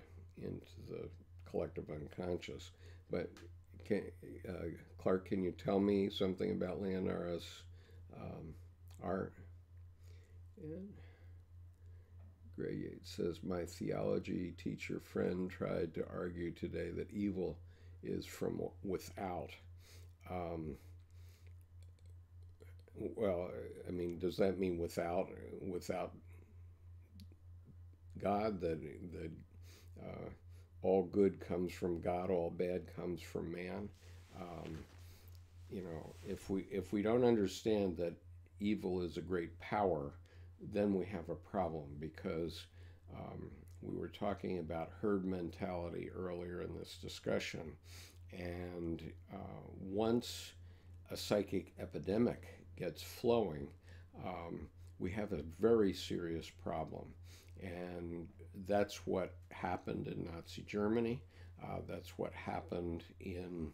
collective unconscious. But Clark, can you tell me something about Leonora's art? And Gray Yates says, my theology teacher friend tried to argue today that evil is from without. Well, I mean, does that mean without God, that all good comes from God, all bad comes from man? If we don't understand that evil is a great power, then we have a problem, because we were talking about herd mentality earlier in this discussion, and once a psychic epidemic gets flowing, we have a very serious problem. And that's what happened in Nazi Germany. That's what happened in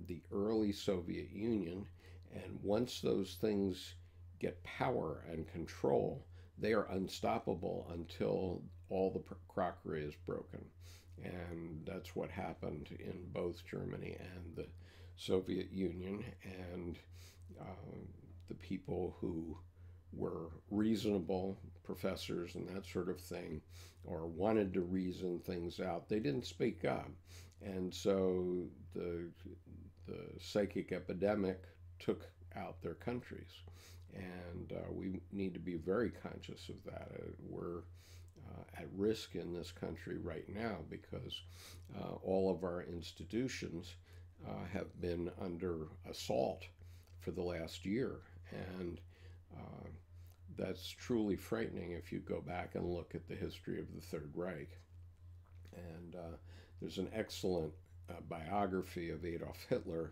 the early Soviet Union. And once those things get power and control, they are unstoppable until all the crockery is broken. And that's what happened in both Germany and the Soviet Union. And the people who were reasonable professors and that sort of thing, or wanted to reason things out, they didn't speak up. And so the psychic epidemic took out their countries. And we need to be very conscious of that. We're at risk in this country right now because all of our institutions have been under assault for the last year. And that's truly frightening if you go back and look at the history of the Third Reich. And there's an excellent biography of Adolf Hitler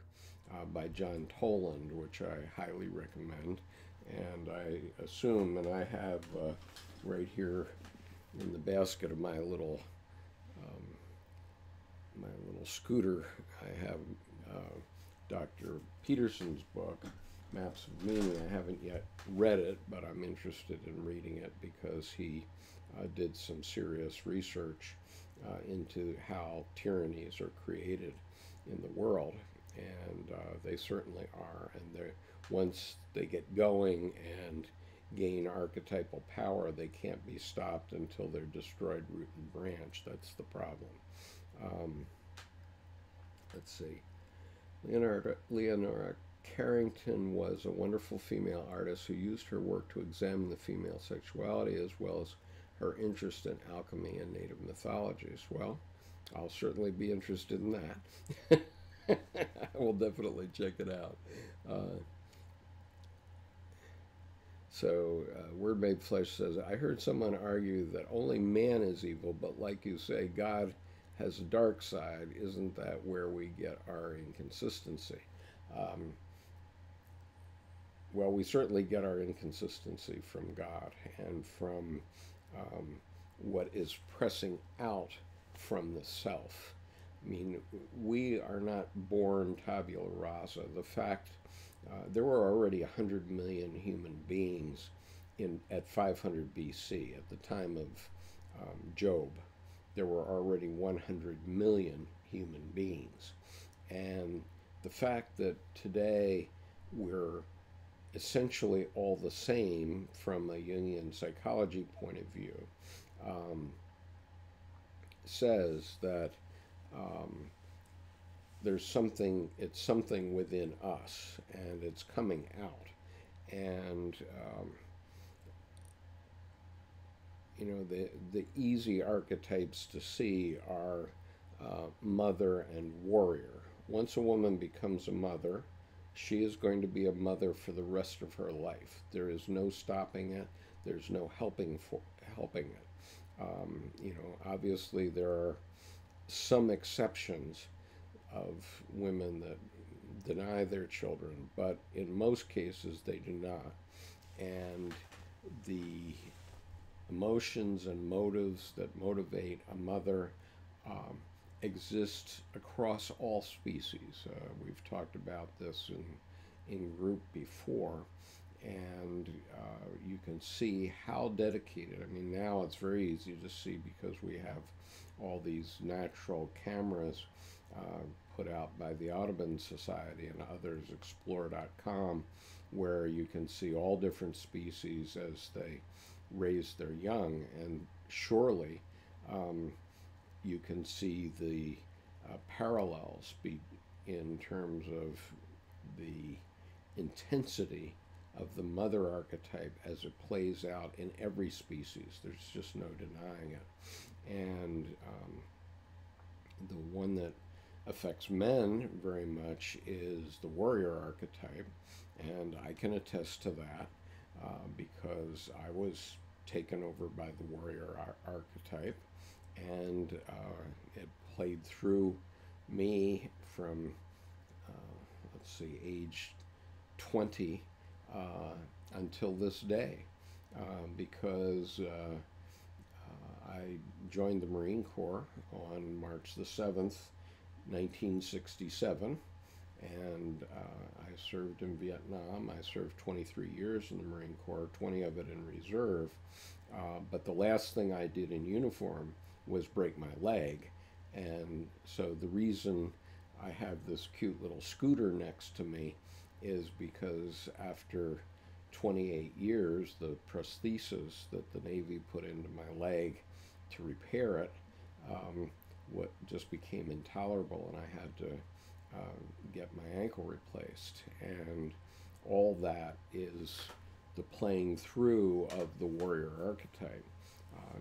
by John Toland, which I highly recommend. And I assume, and I have right here in the basket of my little my little scooter, I have Dr. Peterson's book, Maps of Meaning. I haven't yet read it, but I'm interested in reading it because he did some serious research into how tyrannies are created in the world, and they certainly are. And once they get going and gain archetypal power, they can't be stopped until they're destroyed root and branch. That's the problem. Let's see. Leonora Carrington was a wonderful female artist who used her work to examine the female sexuality as well as her interest in alchemy and native mythologies. Well, I'll certainly be interested in that. I will definitely check it out. Word Made Flesh says, I heard someone argue that only man is evil, but like you say, God has a dark side. Isn't that where we get our inconsistency? Well, we certainly get our inconsistency from God and from what is pressing out from the self. I mean, we are not born tabula rasa. The fact there were already 100 million human beings at 500 BC. At the time of Job, there were already 100 million human beings. And the fact that today we're essentially all the same from a Jungian psychology point of view says that there's something, it's something within us, and it's coming out. And you know, the easy archetypes to see are mother and warrior. Once a woman becomes a mother, she is going to be a mother for the rest of her life. There is no stopping it. There's no helping it. You know, obviously there are some exceptions of women that deny their children, but in most cases they do not. And the emotions and motives that motivate a mother exist across all species. We've talked about this in group before, and you can see how dedicated. I mean, now it's very easy to see because we have all these natural cameras put out by the Audubon Society and others, explore.com, where you can see all different species as they raise their young, and surely you can see the parallels in terms of the intensity of the mother archetype as it plays out in every species. There's just no denying it. And the one that affects men very much is the warrior archetype, and I can attest to that because I was taken over by the warrior archetype, and it played through me from, let's see, age 20 until this day, because I joined the Marine Corps on March the 7th, 1967, and I served in Vietnam. I served 23 years in the Marine Corps, 20 of it in reserve, but the last thing I did in uniform was break my leg, and so the reason I have this cute little scooter next to me is because after 28 years, the prosthesis that the Navy put into my leg to repair it what just became intolerable, and I had to get my ankle replaced. And all that is the playing through of the warrior archetype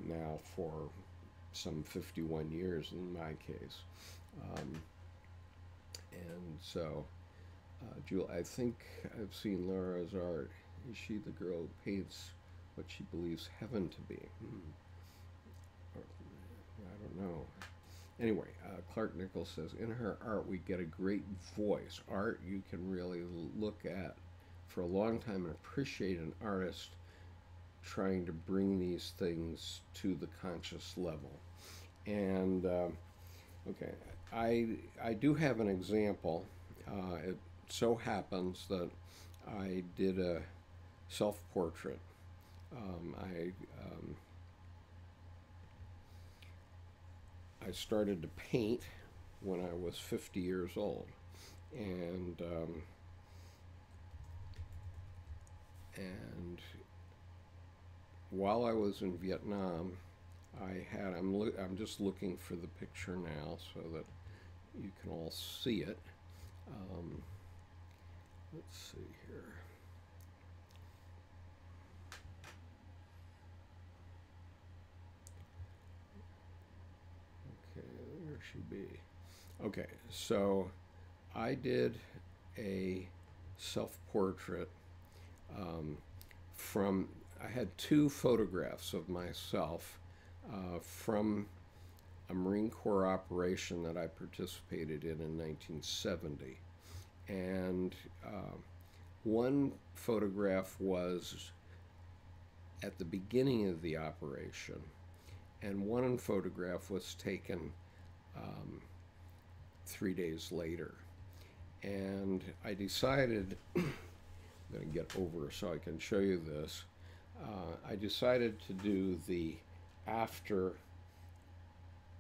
now for some 51 years in my case. And so, Jewel, I think I've seen Laura's art. Is she the girl who paints what she believes heaven to be? Or, I don't know. Anyway, Clark Nichols says, in her art we get a great voice. Art you can really look at for a long time and appreciate an artist trying to bring these things to the conscious level. And Okay, I do have an example. It so happens that I did a self-portrait. I started to paint when I was 50 years old, and and while I was in Vietnam, I'm just looking for the picture now so that you can all see it. Let's see here. Okay, there she be. Okay, so I did a self-portrait from, I had two photographs of myself from a Marine Corps operation that I participated in 1970. And one photograph was at the beginning of the operation, and one photograph was taken 3 days later. And I decided, I'm going to get over so I can show you this. I decided to do the after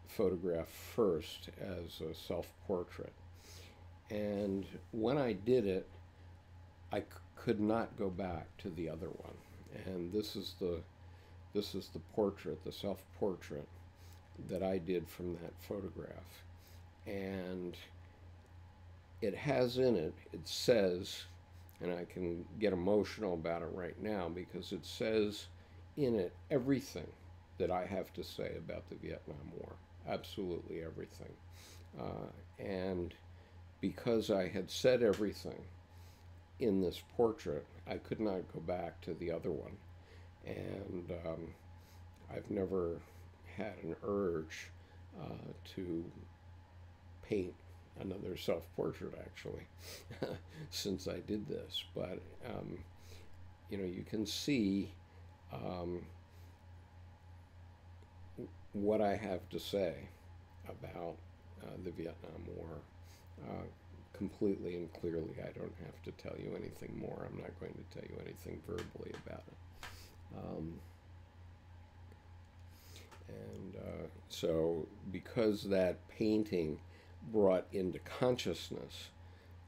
photograph first as a self-portrait. And when I did it, I could not go back to the other one. And this is the portrait, the self-portrait that I did from that photograph. And it has in it, it says, and I can get emotional about it right now because it says in it everything that I have to say about the Vietnam War, absolutely everything. And because I had said everything in this portrait, I could not go back to the other one. And I've never had an urge to paint another self-portrait, actually, since I did this. But, you know, you can see what I have to say about the Vietnam War completely and clearly. I don't have to tell you anything more. I'm not going to tell you anything verbally about it. So because that painting brought into consciousness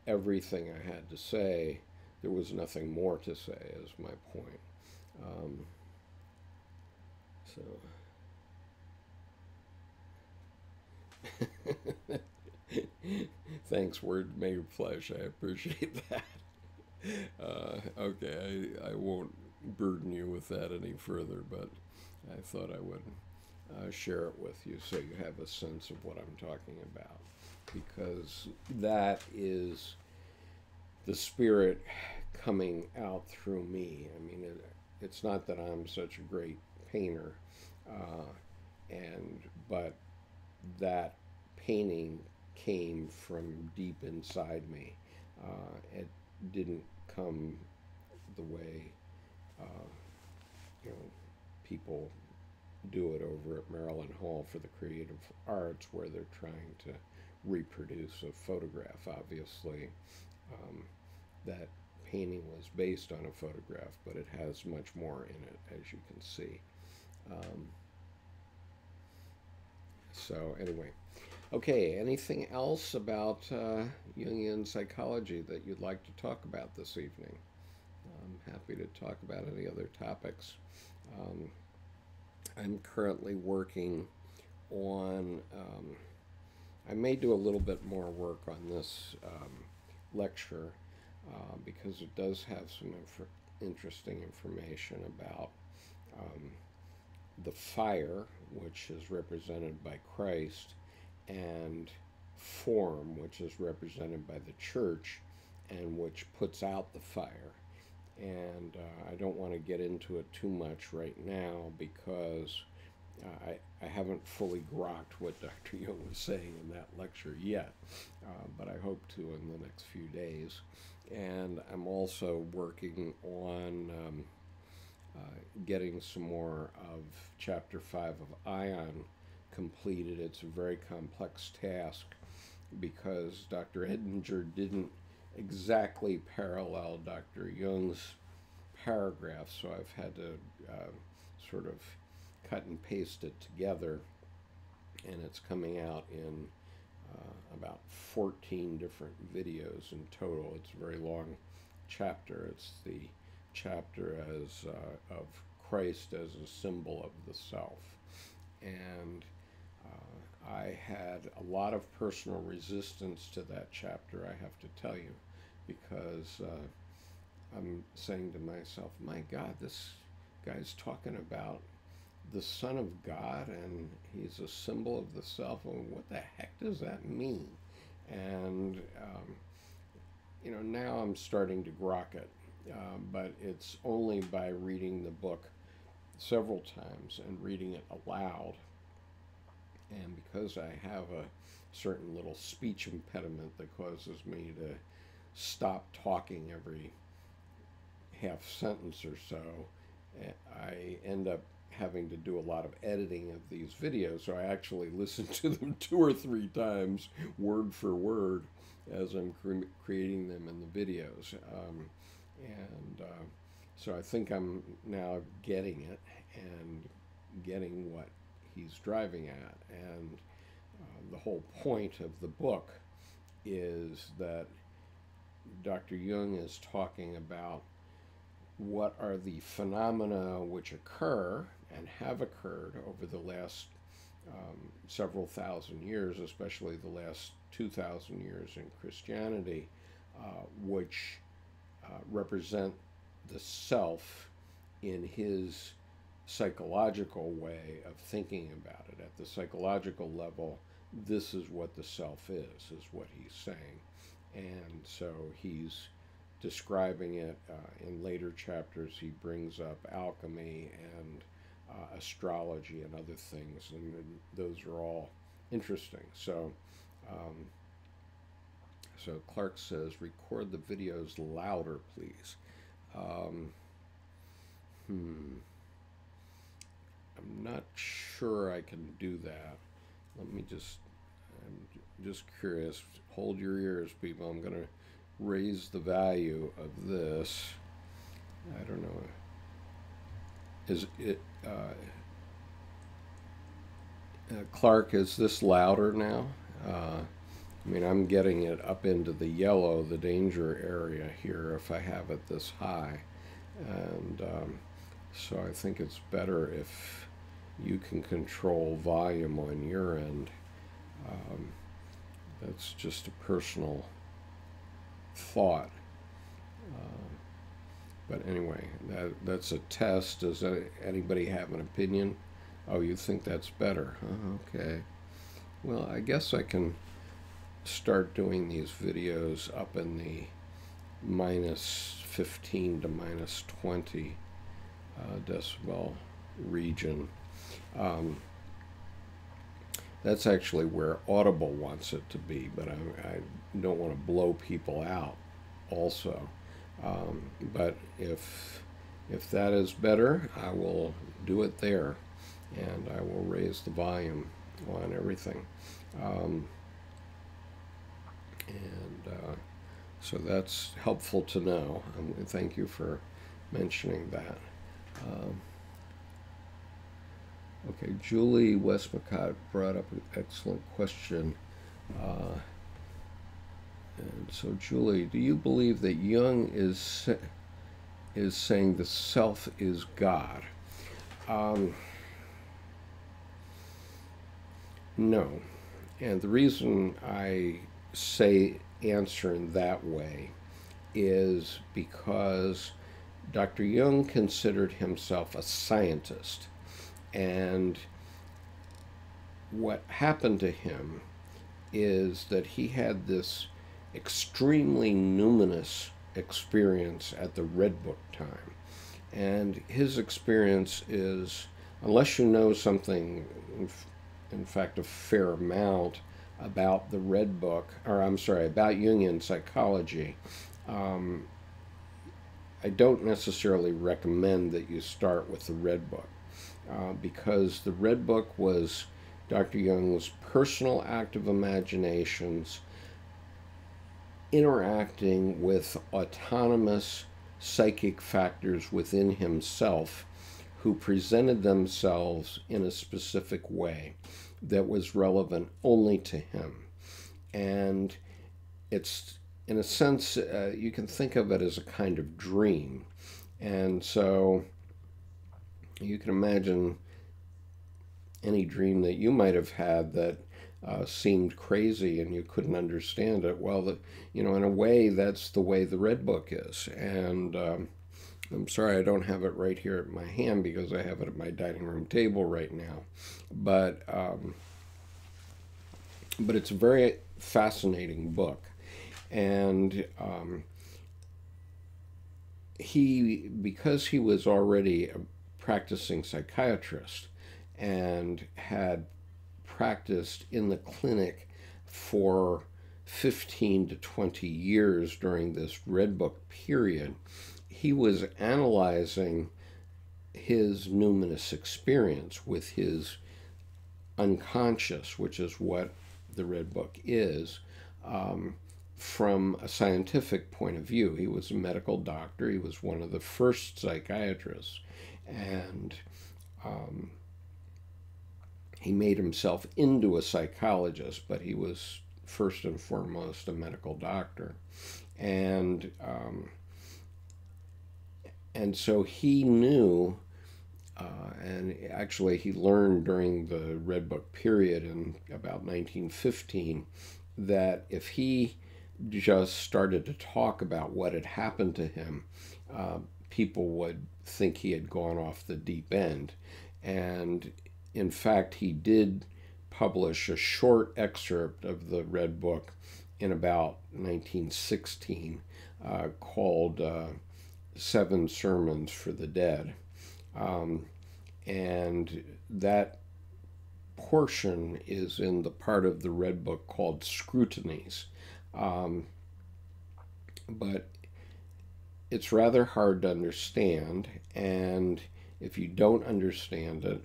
everything I had to say, there was nothing more to say, is my point. Thanks, word made flesh. I appreciate that. Okay, I won't burden you with that any further, but I thought I would share it with you so you have a sense of what I'm talking about, because that is the Spirit coming out through me. I mean, it's not that I'm such a great painter, but that painting came from deep inside me. It didn't come the way you know, people do it over at Maryland Hall for the Creative Arts, where they're trying to reproduce a photograph. Obviously, that painting was based on a photograph, but it has much more in it, as you can see. So anyway, okay, anything else about Jungian psychology that you'd like to talk about this evening? I'm happy to talk about any other topics. I'm currently working on, I may do a little bit more work on this lecture because it does have some interesting information about the fire, which is represented by Christ, and form, which is represented by the church, and which puts out the fire. And I don't want to get into it too much right now because I haven't fully grokked what Dr. Jung was saying in that lecture yet, but I hope to in the next few days. And I'm also working on getting some more of Chapter 5 of Ion completed. It's a very complex task because Dr. Edinger didn't exactly parallel Dr. Jung's paragraphs, so I've had to sort of cut and paste it together, and it's coming out in about 14 different videos in total. It's a very long chapter. It's the chapter as of Christ as a symbol of the self. And I had a lot of personal resistance to that chapter, I have to tell you, because I'm saying to myself, my God, this guy's talking about the Son of God, and he's a symbol of the self, and what the heck does that mean? And, you know, now I'm starting to grok it, but it's only by reading the book several times and reading it aloud. And because I have a certain little speech impediment that causes me to stop talking every half sentence or so, I end up having to do a lot of editing of these videos, so I actually listen to them 2 or 3 times, word for word, as I'm creating them in the videos. So I think I'm now getting it and getting what he's driving at. And the whole point of the book is that Dr. Jung is talking about what are the phenomena which occur and have occurred over the last several thousand years, especially the last 2,000 years in Christianity, which represent the self in his psychological way of thinking about it. At the psychological level, this is what the self is what he's saying. And so he's describing it in later chapters. He brings up alchemy and astrology and other things, and those are all interesting. So so Clark says, record the videos louder, please. I'm not sure I can do that. Let me I'm just curious. Hold your ears, people. I'm going to raise the value of this. I don't know. Is it, Clark, is this louder now? I mean, I'm getting it up into the yellow, the danger area here, if I have it this high. And so I think it's better if you can control volume on your end. That's just a personal thought. But anyway, that's a test. Does anybody have an opinion? Oh, you think that's better? Huh? Okay. Well, I guess I can start doing these videos up in the -15 to -20 decibel region. That's actually where Audible wants it to be, but I don't want to blow people out also. But if that is better, I will do it there, and I will raise the volume on everything. So that's helpful to know. Thank you for mentioning that. Okay, Julie Westmacott brought up an excellent question. And so, Julie, do you believe that Jung is saying the self is God? No. And the reason I answer in that way is because Dr. Jung considered himself a scientist. And what happened to him is that he had this extremely numinous experience at the Red Book time. And his experience is, unless you know something, in fact, a fair amount about the Red Book, or I'm sorry, about Jungian psychology, I don't necessarily recommend that you start with the Red Book, because the Red Book was Dr. Jung's personal active imaginations interacting with autonomous psychic factors within himself who presented themselves in a specific way that was relevant only to him. And it's, in a sense, you can think of it as a kind of dream. And so you can imagine any dream that you might have had that seemed crazy and you couldn't understand it. Well, in a way, that's the way the Red Book is. And I'm sorry I don't have it right here at my hand because I have it at my dining room table right now. But it's a very fascinating book. And because he was already a practicing psychiatrist and had practiced in the clinic for 15 to 20 years during this Red Book period, he was analyzing his numinous experience with his unconscious, which is what the Red Book is, from a scientific point of view. He was a medical doctor. He was one of the first psychiatrists. And he made himself into a psychologist, but he was first and foremost a medical doctor. And so he knew, and actually he learned during the Red Book period in about 1915, that if he just started to talk about what had happened to him, people would think he had gone off the deep end. And in fact, he did publish a short excerpt of the Red Book in about 1916 called 7 Sermons for the Dead. And that portion is in the part of the Red Book called Scrutinies. But it's rather hard to understand, and if you don't understand it,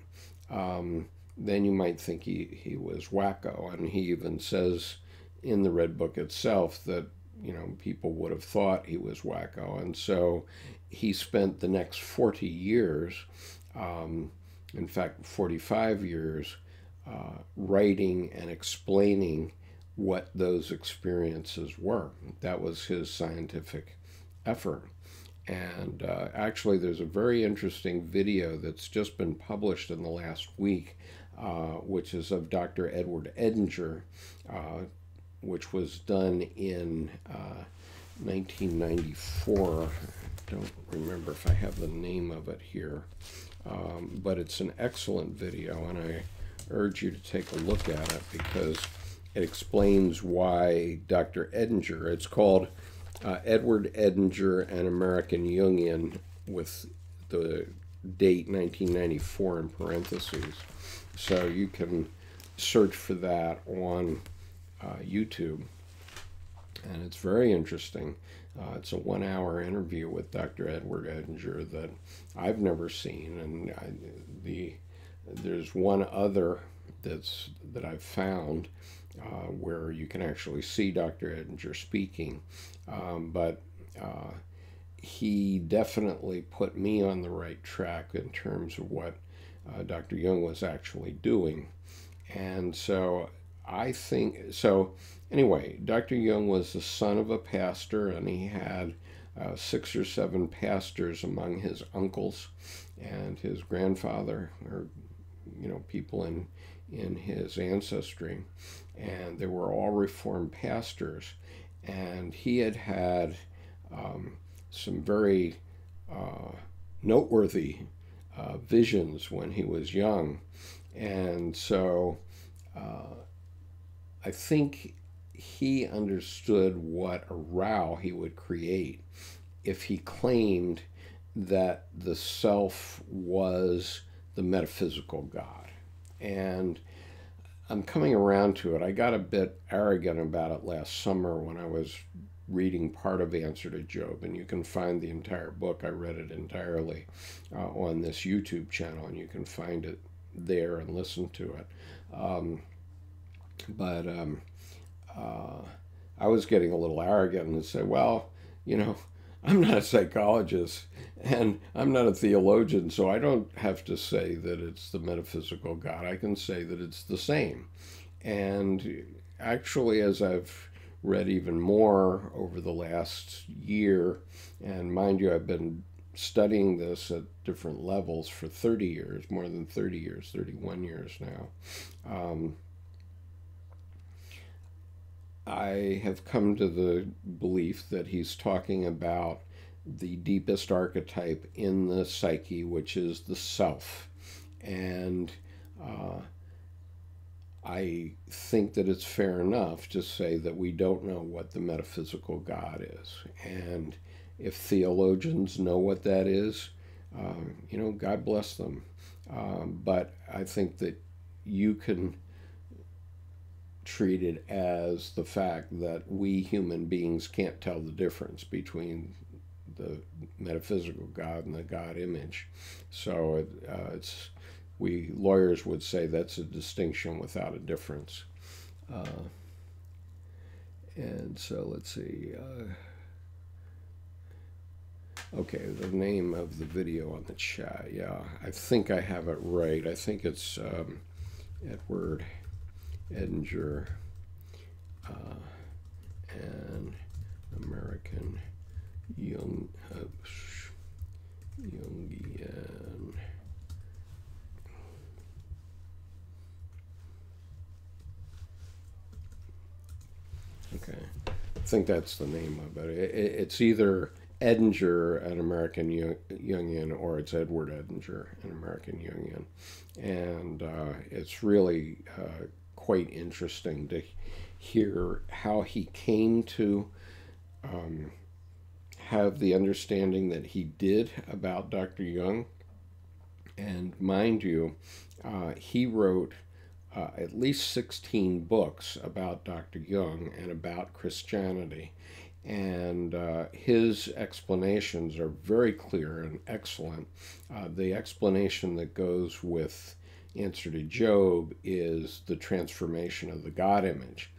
then you might think he was wacko. And he even says in the Red Book itself that, people would have thought he was wacko. And so he spent the next 40 years, in fact, 45 years, writing and explaining what those experiences were. That was his scientific effort. And actually, there's a very interesting video that's just been published in the last week, which is of Dr. Edward Edinger, which was done in 1994. I don't remember if I have the name of it here, but it's an excellent video, and I urge you to take a look at it because it explains why Dr. Edinger, it's called Edward Edinger, an American Jungian, with the date 1994 in parentheses. So you can search for that on YouTube, and it's very interesting. It's a 1-hour interview with Dr. Edward Edinger that I've never seen, and there's one other that I've found where you can actually see Dr. Edinger speaking, but he definitely put me on the right track in terms of what Dr. Jung was actually doing. And so I think, anyway, Dr. Jung was the son of a pastor, and he had 6 or 7 pastors among his uncles and his grandfather, or people in his ancestry, and they were all Reformed pastors. And he had some very noteworthy visions when he was young. And so I think he understood what a row he would create if he claimed that the self was the metaphysical God. And I'm coming around to it. I got a bit arrogant about it last summer when I was reading part of Answer to Job, and you can find the entire book. I read it entirely on this YouTube channel, and you can find it there and listen to it. But I was getting a little arrogant and say, well, you know, I'm not a psychologist and I'm not a theologian, so I don't have to say that it's the metaphysical God. I can say that it's the same. And actually, as I've read even more over the last year, and mind you, I've been studying this at different levels for 30 years, more than 30 years, 31 years now. I have come to the belief that he's talking about the deepest archetype in the psyche, which is the self. And I think that it's fair enough to say that we don't know what the metaphysical God is. And if theologians know what that is, you know, God bless them. But I think that you can treat it as the fact that we human beings can't tell the difference between the metaphysical God and the God image. So we lawyers would say that's a distinction without a difference. And so let's see. Okay, the name of the video on the chat. Yeah, I think I have it right. I think it's Edward Edinger, an American Jungian. Okay, I think that's the name of it. It's either Edinger, an American Jungian, or it's Edward Edinger, an American Jungian. And it's really quite interesting to hear how he came to have the understanding that he did about Dr. Jung. And mind you, he wrote at least 16 books about Dr. Jung and about Christianity. And his explanations are very clear and excellent. The explanation that goes with Answer to Job is the transformation of the God image.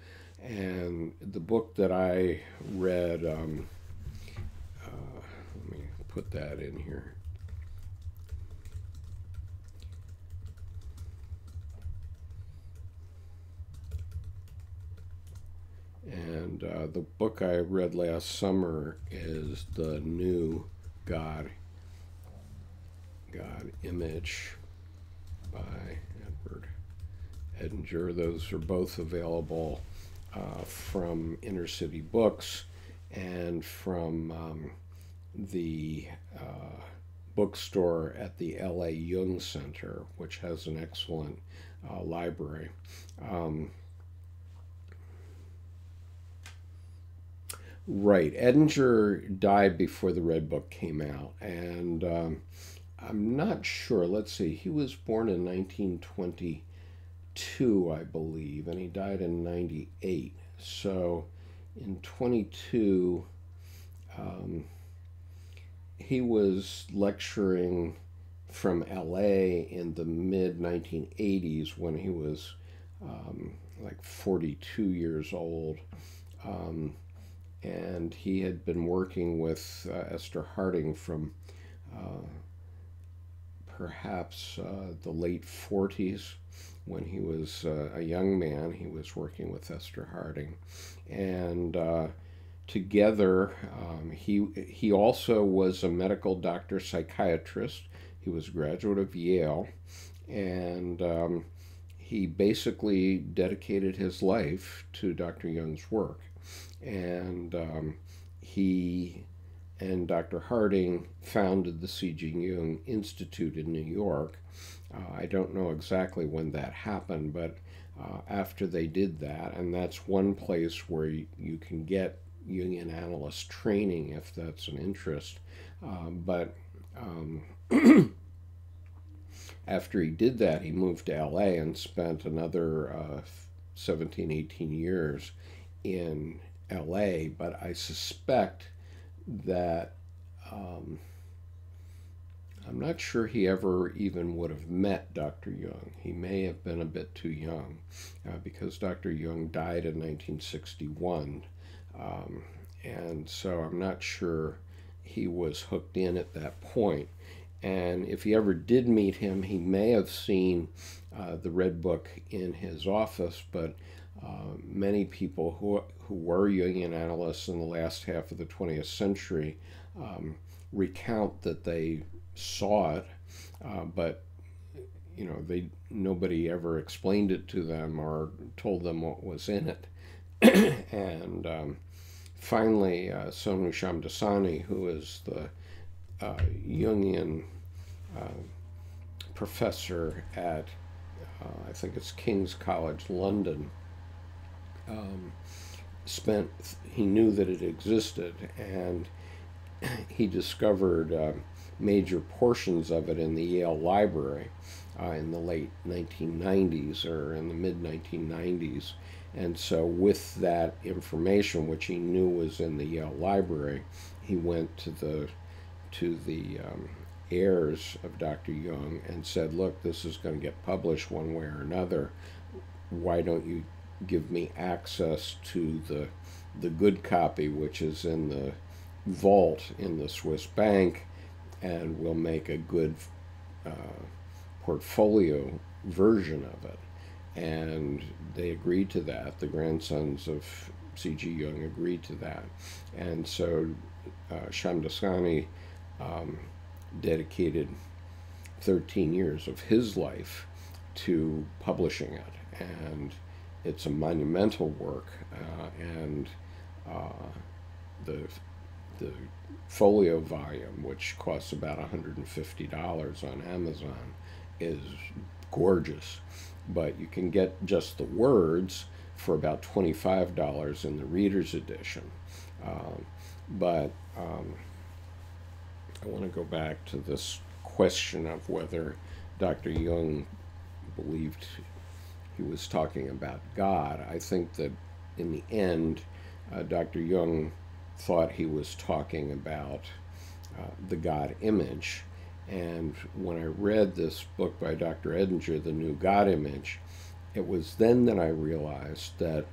And the book that I read, let me put that in here. And the book I read last summer is The New God Image by Edward Edinger. Those are both available from Inner City Books and from the bookstore at the LA Jung Center, which has an excellent library. Right. Edinger died before the Red Book came out, and I'm not sure. Let's see. He was born in 1922, I believe, and he died in 98. So in 22, he was lecturing from LA in the mid-1980s when he was like 42 years old. And he had been working with Esther Harding from perhaps the late 40s. When he was a young man, he was working with Esther Harding. And together, he also was a medical doctor psychiatrist. He was a graduate of Yale. And he basically dedicated his life to Dr. Jung's work. And he and Dr. Harding founded the C.G. Jung Institute in New York. I don't know exactly when that happened, but after they did that, and that's one place where you can get Jungian analyst training if that's an interest. After he did that, he moved to LA and spent another 17, 18 years in LA, but I suspect that I'm not sure he ever even would have met Dr. Jung. He may have been a bit too young because Dr. Jung died in 1961. And so I'm not sure he was hooked in at that point. And if he ever did meet him, he may have seen the Red Book in his office, but many people who were Jungian analysts in the last half of the 20th century recount that they saw it, but nobody ever explained it to them or told them what was in it. And finally, Sonu Shamdasani, who is the Jungian professor at I think it's King's College London, he knew that it existed, and he discovered major portions of it in the Yale Library in the late 1990s or in the mid 1990s. And so with that information, which he knew was in the Yale Library, he went to the heirs of Dr. Jung and said, look, this is going to get published one way or another. Why don't you give me access to the good copy, which is in the vault in the Swiss bank, and we'll make a good portfolio version of it. And they agreed to that. The grandsons of C.G. Jung agreed to that. And so Shamdasani dedicated 13 years of his life to publishing it. And it's a monumental work. And the folio volume, which costs about $150 on Amazon, is gorgeous. But you can get just the words for about $25 in the reader's edition. But I want to go back to this question of whether Dr. Jung believed he was talking about God. I think that in the end, Dr. Jung thought he was talking about the God image. And when I read this book by Dr. Edinger, The New God Image, it was then that I realized that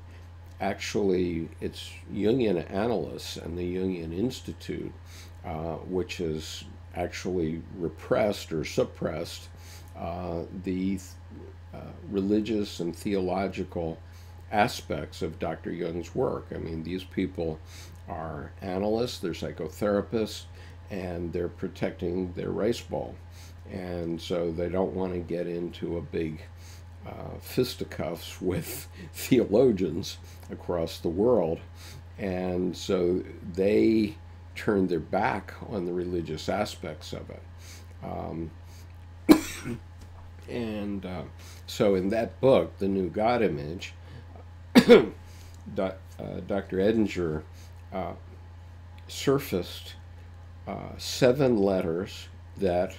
actually it's Jungian analysts and the Jungian Institute, which has actually repressed or suppressed the religious and theological aspects of Dr. Jung's work. I mean, these people are analysts, they're psychotherapists, and they're protecting their rice bowl. And so they don't want to get into a big fisticuffs with theologians across the world. And so they turned their back on the religious aspects of it. So in that book, The New God Image, Dr. Edinger surfaced 7 letters that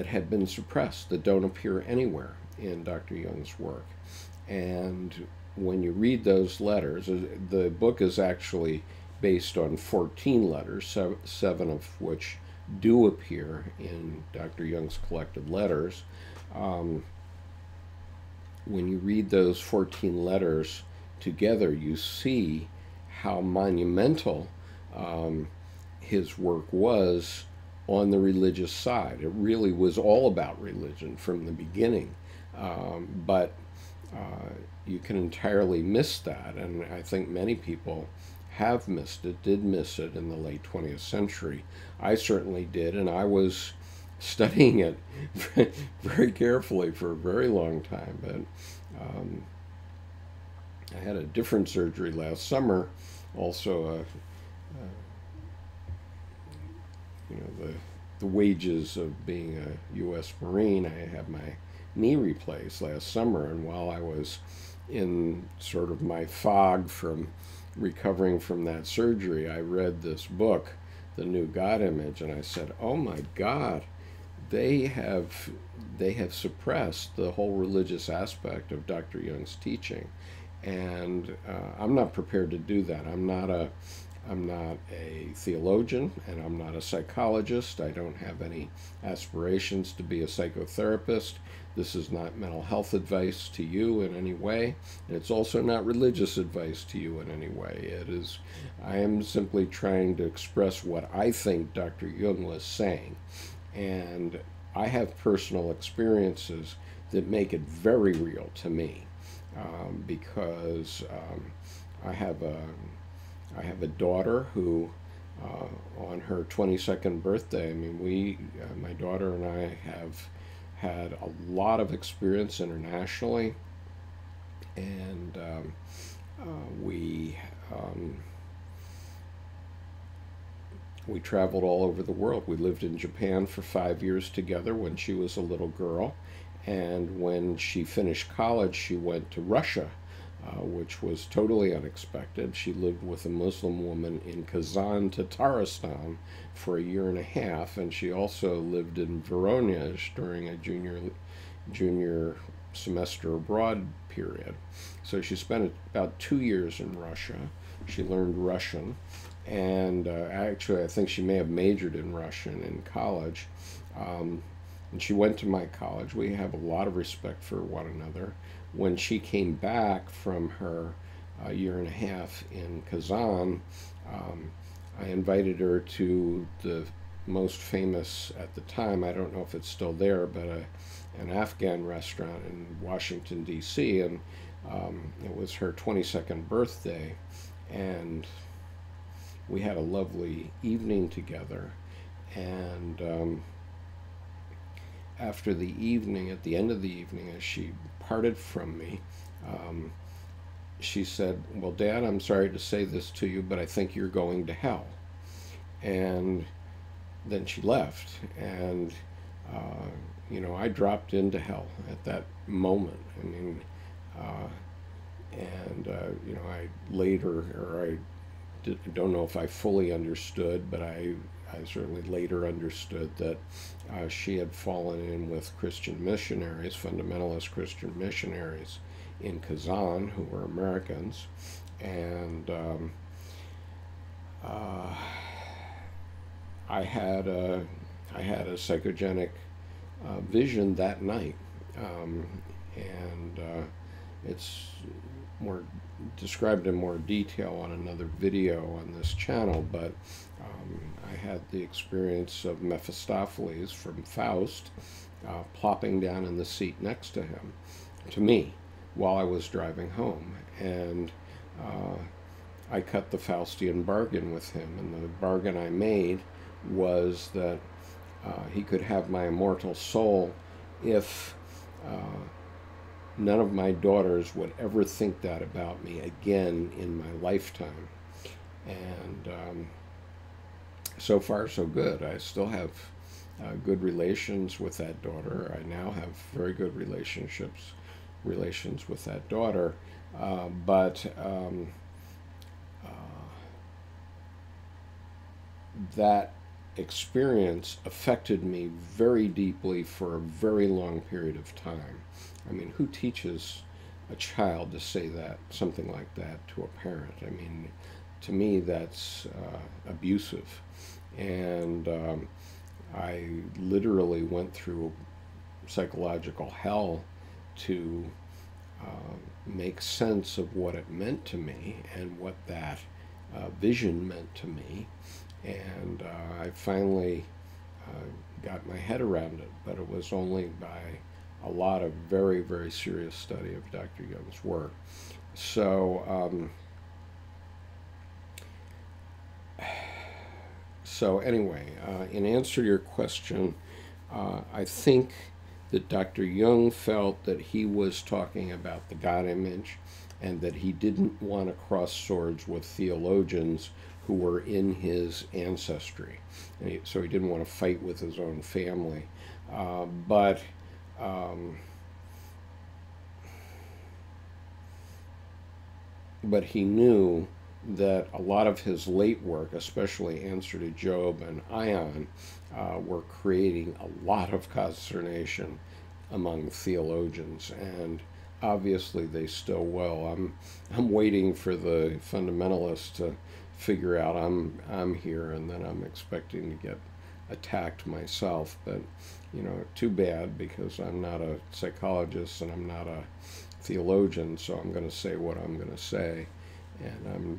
had been suppressed, that don't appear anywhere in Dr. Jung's work. And when you read those letters, the book is actually based on 14 letters, 7 of which do appear in Dr. Jung's collected letters. When you read those 14 letters together, you see how monumental his work was on the religious side. It really was all about religion from the beginning, but you can entirely miss that, and I think many people have missed it, did miss it in the late 20th century. I certainly did, and I was studying it very carefully for a very long time, but I had a different surgery last summer, also the wages of being a U.S. Marine. I had my knee replaced last summer, and while I was in sort of my fog from recovering from that surgery, I read this book, The New God Image, and I said, oh my God, they have suppressed the whole religious aspect of Dr. Jung's teaching. And I'm not prepared to do that. I'm not a I'm not a theologian, and I'm not a psychologist. I don't have any aspirations to be a psychotherapist. This is not mental health advice to you in any way, and it's also not religious advice to you in any way. I am simply trying to express what I think Dr. Jung was saying, and I have personal experiences that make it very real to me, because I have a daughter who, on her 22nd birthday, I mean, my daughter and I have had a lot of experience internationally, and we traveled all over the world. We lived in Japan for 5 years together when she was a little girl, and when she finished college, she went to Russia, which was totally unexpected. She lived with a Muslim woman in Kazan, Tatarstan for a year and a half, and she also lived in Voronezh during a junior semester abroad period. So she spent about 2 years in Russia. She learned Russian, and actually I think she may have majored in Russian in college. And she went to my college. We have a lot of respect for one another. When she came back from her year and a half in Kazan, I invited her to the most famous at the time, I don't know if it's still there, but an Afghan restaurant in Washington, D.C., and it was her 22nd birthday, and we had a lovely evening together. And after the evening, at the end of the evening, as she parted from me, she said, "Well, Dad, I'm sorry to say this to you, but I think you're going to hell." And then she left, and I dropped into hell at that moment. I mean, I later, or I don't know if I fully understood, but I certainly later understood that she had fallen in with Christian missionaries, fundamentalist Christian missionaries in Kazan, who were Americans, and I had a psychogenic vision that night, and it's more described in more detail on another video on this channel, but I had the experience of Mephistopheles from Faust plopping down in the seat next to him, to me, while I was driving home, and I cut the Faustian bargain with him, and the bargain I made was that he could have my immortal soul if none of my daughters would ever think that about me again in my lifetime. And so far, so good. I still have good relations with that daughter. I now have very good relations with that daughter. But that experience affected me very deeply for a very long period of time. I mean, who teaches a child to say something like that to a parent? I mean, to me, that's abusive. And I literally went through psychological hell to make sense of what it meant to me and what that vision meant to me. And I finally got my head around it, but it was only by a lot of very, very serious study of Dr. Jung's work. So anyway, in answer to your question, I think that Dr. Jung felt that he was talking about the God image, and that he didn't want to cross swords with theologians who were in his ancestry. And so he didn't want to fight with his own family. But he knew that a lot of his late work, especially Answer to Job and Ion, were creating a lot of consternation among theologians, and obviously they still will. I'm waiting for the fundamentalists to figure out I'm here, and then I'm expecting to get attacked myself. But too bad, because I'm not a psychologist and I'm not a theologian, so I'm going to say what I'm going to say. And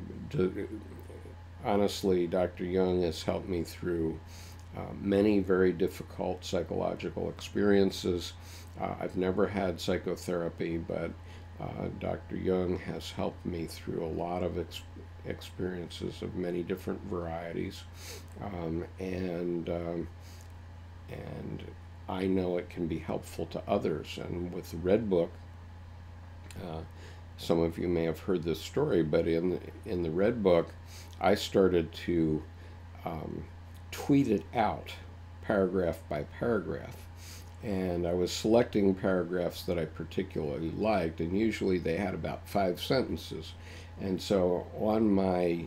honestly, Dr. Jung has helped me through many very difficult psychological experiences. I've never had psychotherapy, but Dr. Jung has helped me through a lot of experiences of many different varieties, and I know it can be helpful to others. And with the Red Book, some of you may have heard this story, but in the Red Book, I started to tweet it out paragraph by paragraph. And I was selecting paragraphs that I particularly liked, and usually they had about 5 sentences. And so on my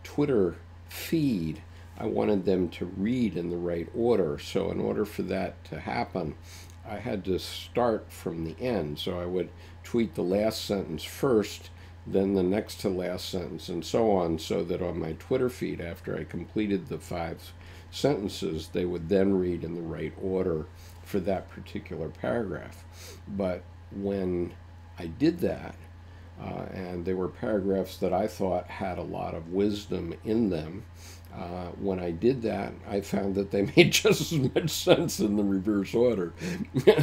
Twitter feed, I wanted them to read in the right order. So in order for that to happen, I had to start from the end. So I would tweet the last sentence first, then the next to last sentence, and so on, so that on my Twitter feed, after I completed the 5 sentences, they would then read in the right order for that particular paragraph. But when I did that, and they were paragraphs that I thought had a lot of wisdom in them, when I did that, I found that they made just as much sense in the reverse order.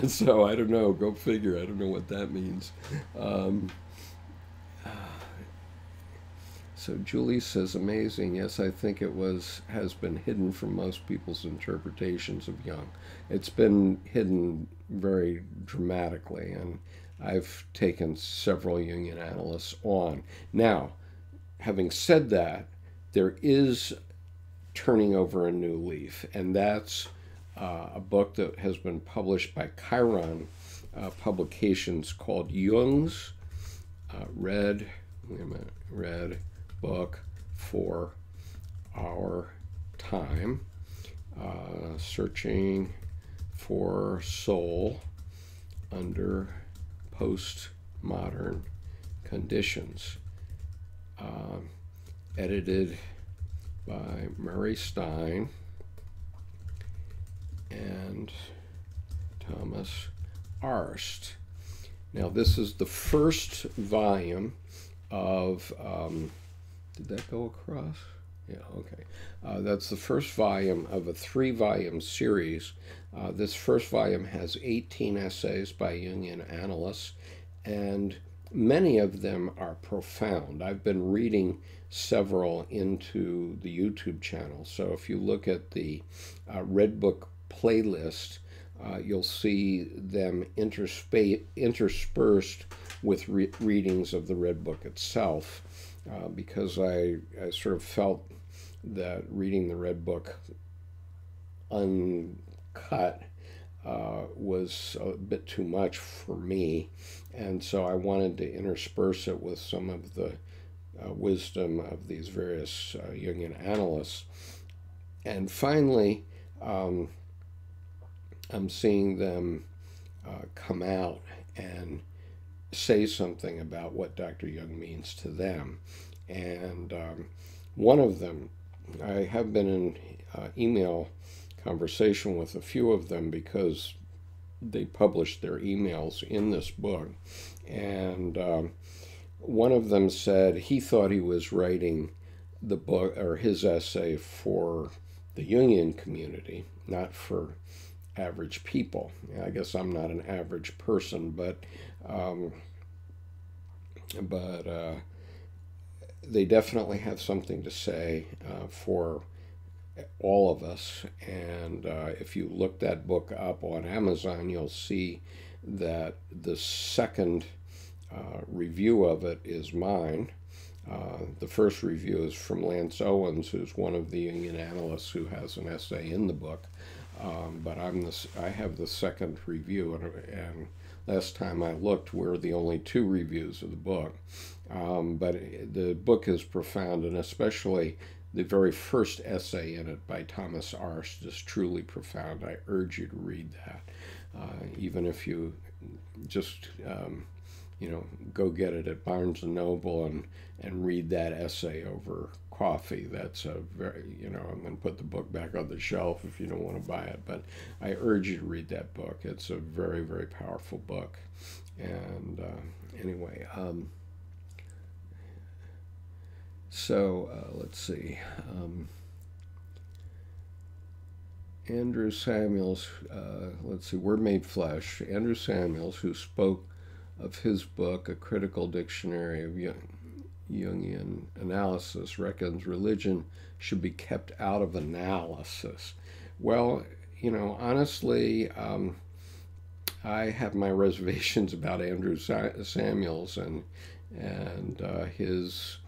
So I don't know, go figure, I don't know what that means. So Julie says, amazing. Yes, I think it has been hidden from most people's interpretations of Jung. It's been hidden very dramatically, and I've taken several Jungian analysts on. Now, having said that, there is turning over a new leaf, and that's a book that has been published by Chiron Publications called Jung's Red Book for Our Time, Searching for Soul Under Postmodern Conditions, edited by Murray Stein and Thomas Arst. Now, this is the first volume of did that go across? Yeah, okay. That's the first volume of a 3-volume series. This first volume has 18 essays by Jungian analysts, and many of them are profound. I've been reading several into the YouTube channel. So if you look at the Red Book playlist, you'll see them interspersed with readings of the Red Book itself. Because I sort of felt that reading the Red Book uncut was a bit too much for me, and so I wanted to intersperse it with some of the wisdom of these various Jungian analysts. And finally, I'm seeing them come out and say something about what Dr. Jung means to them. And one of them, I have been in email conversation with a few of them because they published their emails in this book. And one of them said he thought he was writing the book or his essay for the Jungian community, not for average people. I guess I'm not an average person, but they definitely have something to say for all of us. And if you look that book up on Amazon, you'll see that the second review of it is mine. The first review is from Lance Owens, who's one of the Jungian analysts who has an essay in the book. But I have the second review, and last time I looked, we're the only 2 reviews of the book. But the book is profound, and especially the very first essay in it by Thomas Arst is truly profound. I urge you to read that, even if you just go get it at Barnes and Noble and read that essay over coffee. That's a very, I'm going to put the book back on the shelf if you don't want to buy it. But I urge you to read that book. It's a very, very powerful book. And anyway, let's see. Andrew Samuels, let's see, Word Made Flesh. Andrew Samuels, who spoke of his book, A Critical Dictionary of Jungian Analysis, reckons religion should be kept out of analysis. Well, honestly, I have my reservations about Andrew Samuels and his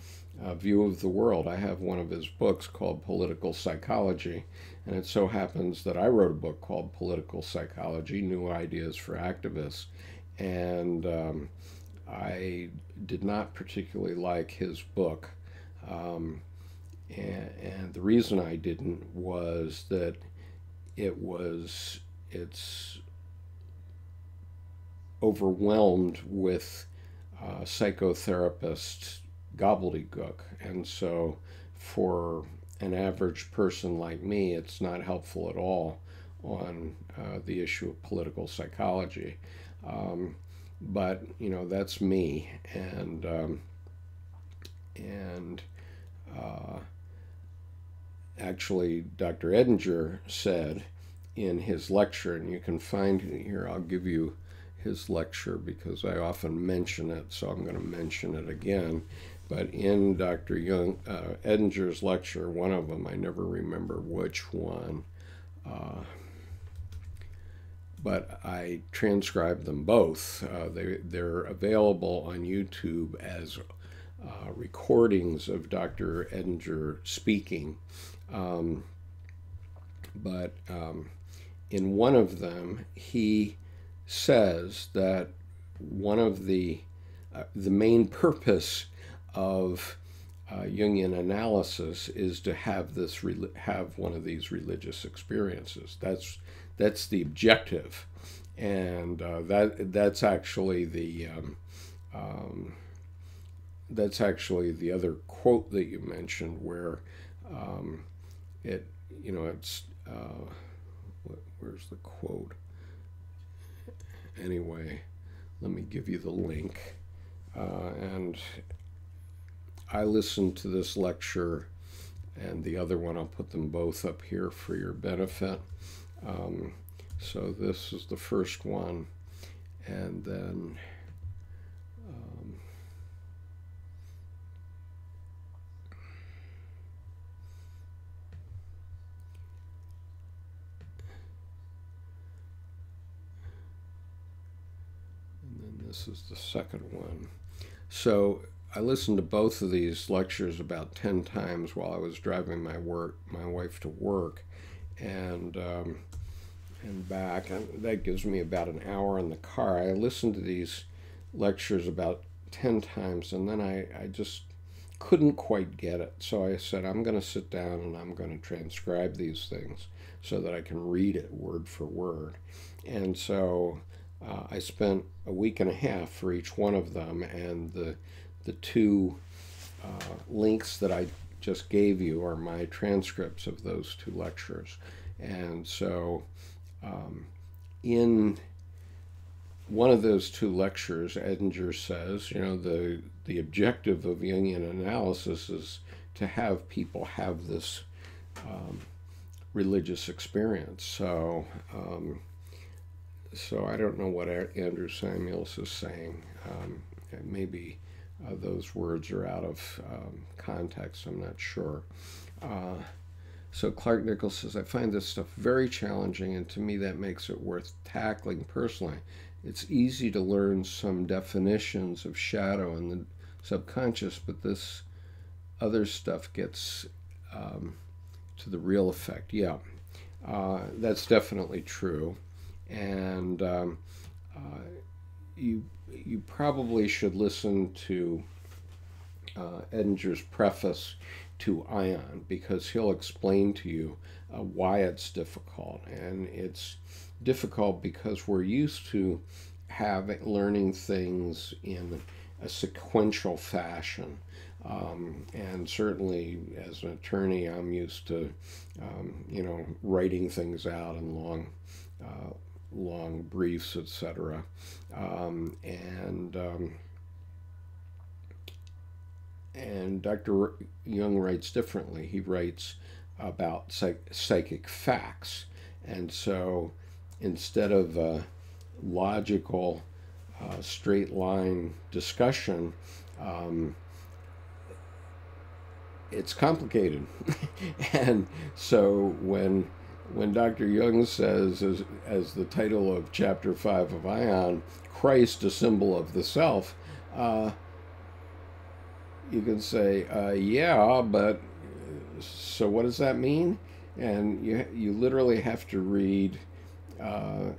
view of the world. I have one of his books called Political Psychology, and it so happens that I wrote a book called Political Psychology, New Ideas for Activists, and I did not particularly like his book, and the reason I didn't was that it's overwhelmed with psychotherapist gobbledygook, and so for an average person like me, it's not helpful at all on the issue of political psychology. But that's me, and actually, Dr. Edinger said in his lecture, and you can find it here. I'll give you his lecture because I often mention it, so I'm going to mention it again. But in Dr. Edinger's lecture, one of them, I never remember which one, but I transcribed them both. They're available on YouTube as recordings of Dr. Edinger speaking. But in one of them, he says that one of the main purpose of Jungian analysis is to have one of these religious experiences. That's the objective, and that's actually the other quote that you mentioned, where it's where's the quote? Anyway, let me give you the link, and I listened to this lecture and the other one. I'll put them both up here for your benefit. So this is the first one, and then this is the second one. So I listened to both of these lectures about 10 times while I was driving my wife to work, and back, and that gives me about an hour in the car. I listened to these lectures about 10 times, and then I just couldn't quite get it. So I said, I'm going to sit down and I'm going to transcribe these things so that I can read it word for word. And so I spent a week and a half for each one of them, and the two links that I just gave you are my transcripts of those two lectures. And so in one of those two lectures, Edinger says, the objective of Jungian analysis is to have people have this religious experience. So I don't know what Andrew Samuels is saying. Maybe those words are out of context. I'm not sure. So Clark Nichols says, I find this stuff very challenging, and to me that makes it worth tackling personally. It's easy to learn some definitions of shadow and the subconscious, but this other stuff gets to the real effect. Yeah, that's definitely true. And you probably should listen to Edinger's preface to Ion, because he'll explain to you why it's difficult. And it's difficult because we're used to learning things in a sequential fashion. And certainly as an attorney, I'm used to, writing things out in long briefs, etc. And Dr. Jung writes differently. He writes about psychic facts. And so instead of a logical, straight line discussion, it's complicated. And so when Dr. Jung says, as the title of chapter 5 of Ion, Christ, a symbol of the self, you can say, yeah, but so what does that mean? And you literally have to read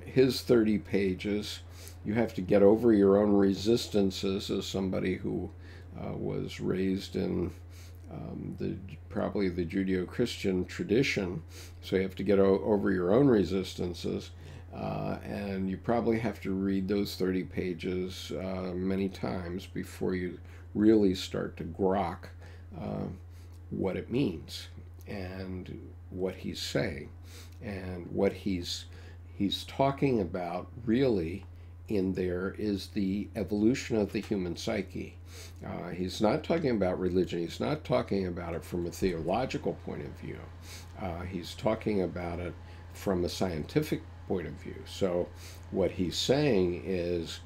his 30 pages. You have to get over your own resistances as somebody who was raised in probably the Judeo-Christian tradition. So you have to get over your own resistances. And you probably have to read those 30 pages many times before you really start to grok what it means and what he's saying. And what he's talking about really in there is the evolution of the human psyche. He's not talking about religion. He's not talking about it from a theological point of view. He's talking about it from a scientific point of view. So what he's saying is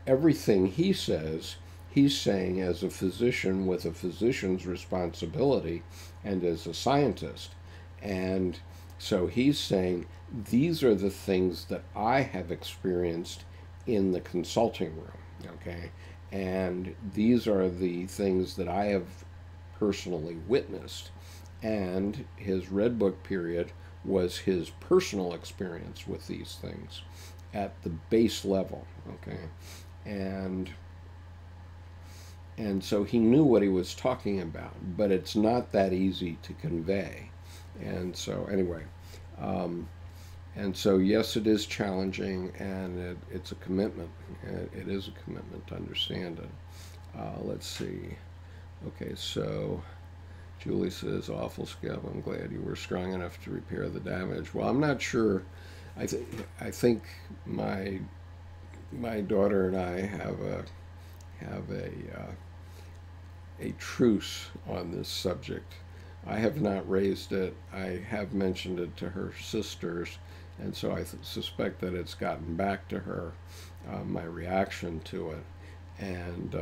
everything he says, he's saying as a physician with a physician's responsibility and as a scientist. And so he's saying, these are the things that I have experienced in the consulting room, okay? And these are the things that I have personally witnessed. And his Red Book period was his personal experience with these things at the base level, okay? And so he knew what he was talking about, but it's not that easy to convey. And so anyway, and so yes, it is challenging, and it's a commitment. It is a commitment to understand it. Let's see. Okay, so Julie says, awful Skev, I'm glad you were strong enough to repair the damage. Well, I'm not sure. I think my daughter and I have a truce on this subject. I have not raised it. I have mentioned it to her sisters, and so I suspect that it's gotten back to her, my reaction to it, and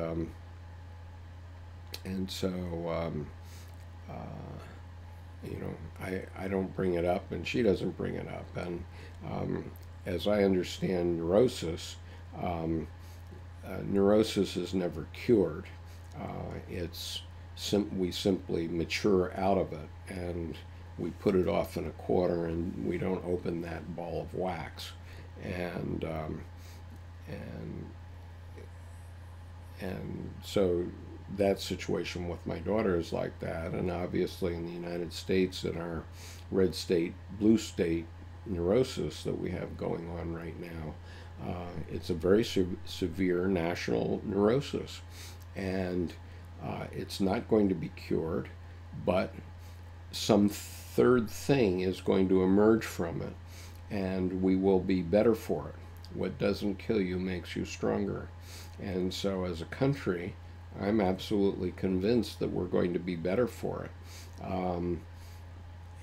so I don't bring it up, and she doesn't bring it up. And as I understand neurosis, neurosis is never cured. We simply mature out of it, and we put it off in a corner, and we don't open that ball of wax. And so that situation with my daughter is like that. And obviously in the United States, in our red state, blue state neurosis that we have going on right now, it's a very severe national neurosis. And it's not going to be cured, but some third thing is going to emerge from it, and we will be better for it. What doesn't kill you makes you stronger. And so as a country, I'm absolutely convinced that we're going to be better for it.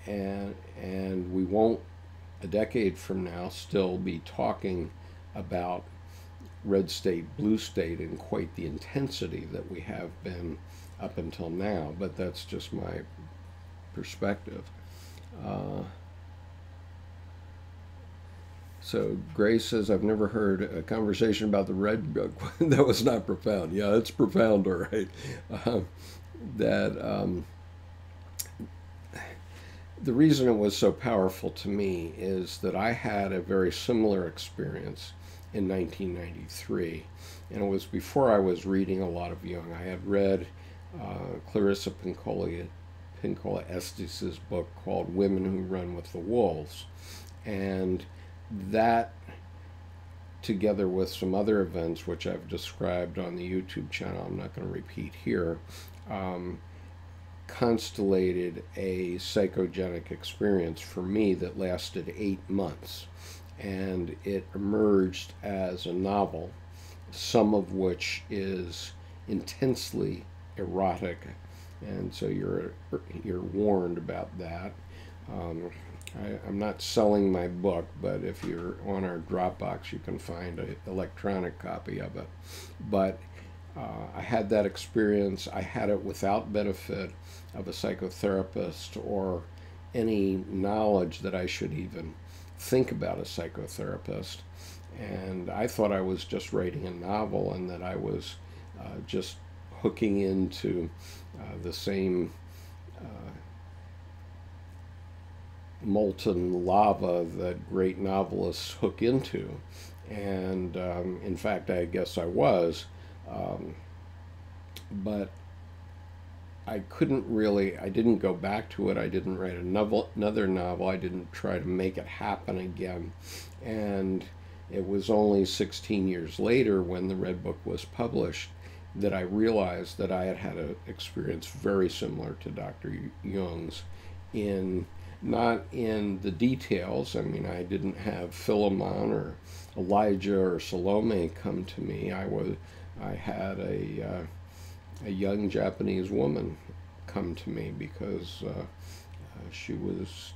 And we won't, a decade from now, still be talking about red state, blue state in quite the intensity that we have been up until now, but that's just my perspective. So Grace says, I've never heard a conversation about the Red Book that was not profound. Yeah, it's profound, all right. The reason it was so powerful to me is that I had a very similar experience in 1993, and it was before I was reading a lot of Jung. I had read Clarissa Pinkola Estes' book called Women Who Run with the Wolves, and that together with some other events which I've described on the YouTube channel, I'm not going to repeat here, constellated a psychogenic experience for me that lasted 8 months. And it emerged as a novel, some of which is intensely erotic, and so you're warned about that. I'm not selling my book, but if you're on our Dropbox, you can find an electronic copy of it. But I had that experience. I had it without benefit of a psychotherapist or any knowledge that I should even think about a psychotherapist. And I thought I was just writing a novel and that I was just hooking into the same molten lava that great novelists hook into. And in fact, I guess I was. But I didn't go back to it. I didn't write another novel. I didn't try to make it happen again. And it was only 16 years later, when the Red Book was published, that I realized that I had an experience very similar to Dr. Jung's, not in the details. I mean, I didn't have Philemon or Elijah or Salome come to me. I had a young Japanese woman come to me because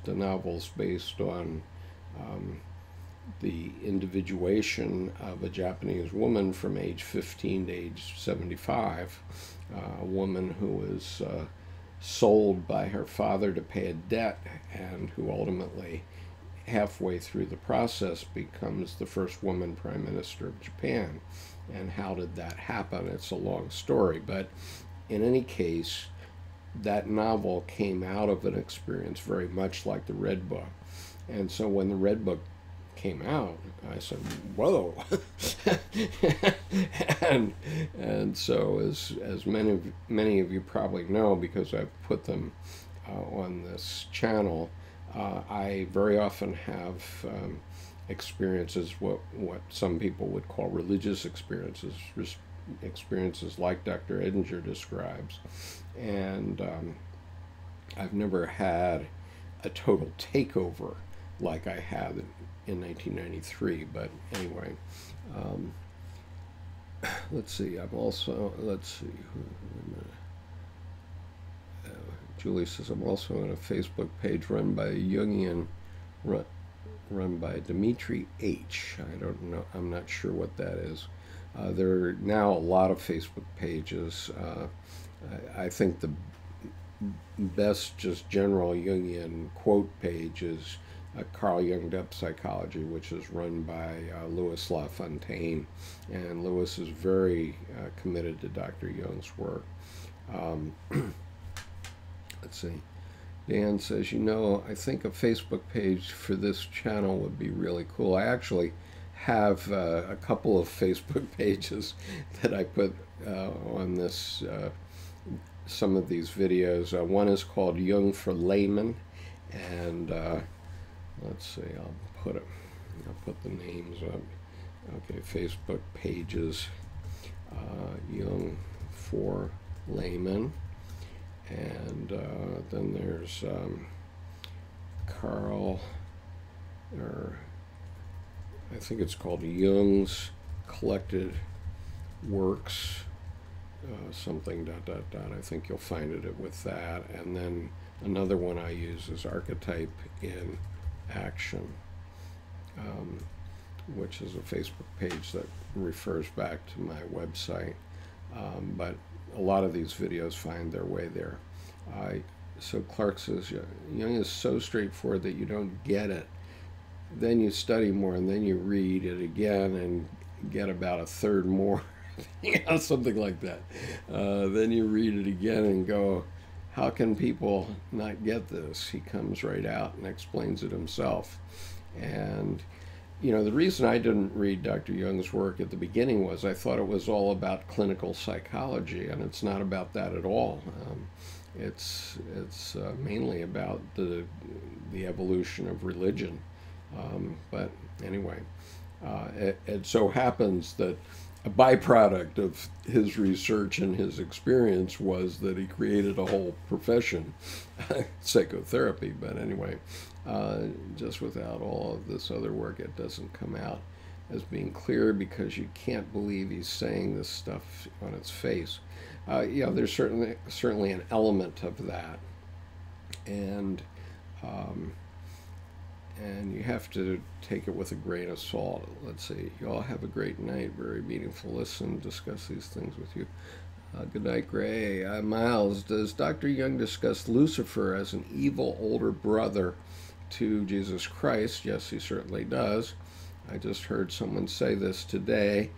the novel's based on the individuation of a Japanese woman from age 15 to age 75, a woman who was sold by her father to pay a debt, and who ultimately, halfway through the process, becomes the first woman prime minister of Japan. And how did that happen? It's a long story, but in any case, that novel came out of an experience very much like the Red Book. And so when the Red Book came out, I said, whoa. and so as many of you probably know, because I've put them on this channel, I very often have experiences, what some people would call religious experiences, experiences like Dr. Edinger describes. And I've never had a total takeover like I had in 1993, but anyway, let's see, Julie says, I'm also on a Facebook page run by a Jungian, run by Dimitri H. I don't know, I'm not sure what that is. There are now a lot of Facebook pages. I think the best just general Jungian quote page is Carl Jung Depth Psychology, which is run by Louis LaFontaine, and Louis is very committed to Dr. Jung's work. Let's see. Dan says, I think a Facebook page for this channel would be really cool. I actually have a couple of Facebook pages that I put on this, some of these videos. One is called Jung for Laymen, and let's see, I'll put the names up. Okay, Facebook pages, Jung for Laymen, and then there's Carl, or I think it's called Jung's Collected Works, something ... I think you'll find it with that. And then another one I use is Archetype in Action, which is a Facebook page that refers back to my website. But a lot of these videos find their way there. So Clark says, Jung is so straightforward that you don't get it. Then you study more, and then you read it again and get about a third more, something like that. Then you read it again and go, how can people not get this? He comes right out and explains it himself. And, the reason I didn't read Dr. Jung's work at the beginning was I thought it was all about clinical psychology, and it's not about that at all. It's mainly about the evolution of religion. But anyway, It so happens that a byproduct of his research and his experience was that he created a whole profession, psychotherapy. But anyway, just without all of this other work, it doesn't come out as being clear, because you can't believe he's saying this stuff on its face. There's certainly an element of that, and you have to take it with a grain of salt. Let's see. You all have a great night. Very meaningful listen. Discuss these things with you. Good night, Gray. Miles, does Dr. Jung discuss Lucifer as an evil older brother to Jesus Christ? Yes, he certainly does. I just heard someone say this today.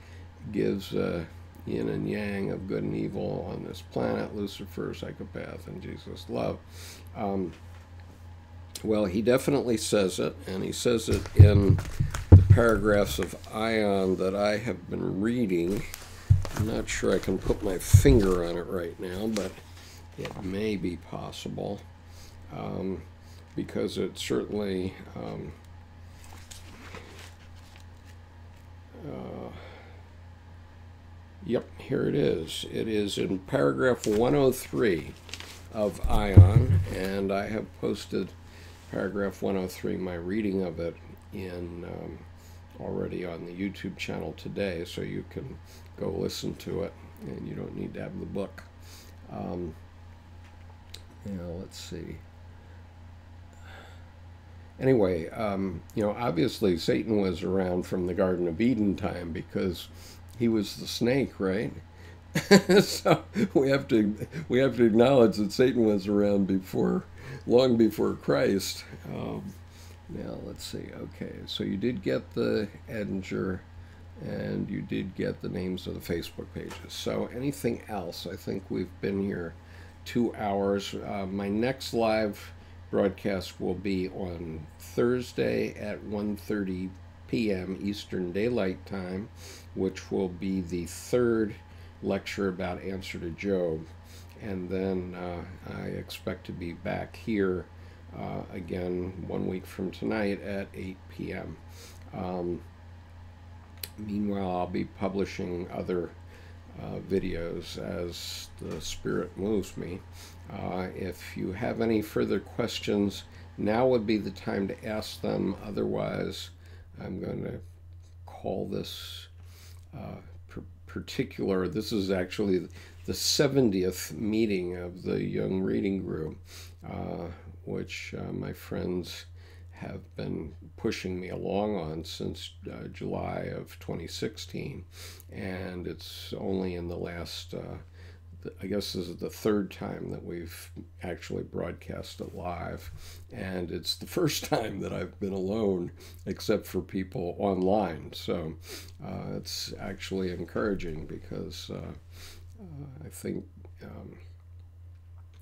Gives yin and yang of good and evil on this planet. Lucifer, psychopath, and Jesus, love. Well, he definitely says it, and he says it in the paragraphs of Ion that I have been reading. I'm not sure I can put my finger on it right now, but it may be possible, because it certainly yep, here it is. It is in paragraph 103 of Ion, and I have posted paragraph 103, my reading of it, in already on the YouTube channel today, so you can go listen to it, and you don't need to have the book. Let's see. Anyway, obviously Satan was around from the Garden of Eden time, because he was the snake, right? So we have to acknowledge that Satan was around long before Christ. Now let's see. Okay, so you did get the Edinger, and you did get the names of the Facebook pages. So anything else? I think we've been here 2 hours. My next live broadcast will be on Thursday at 1:30 p.m. Eastern Daylight Time, which will be the third lecture about Answer to Job. And then I expect to be back here again 1 week from tonight at 8 p.m. Meanwhile, I'll be publishing other videos as the Spirit moves me. If you have any further questions, now would be the time to ask them. Otherwise, I'm going to call this particular, this is actually the 70th meeting of the Jung Reading Group, which my friends have been pushing me along on since July of 2016, and it's only in the last, I guess this is the third time that we've actually broadcast it live, and it's the first time that I've been alone except for people online, so it's actually encouraging, because I think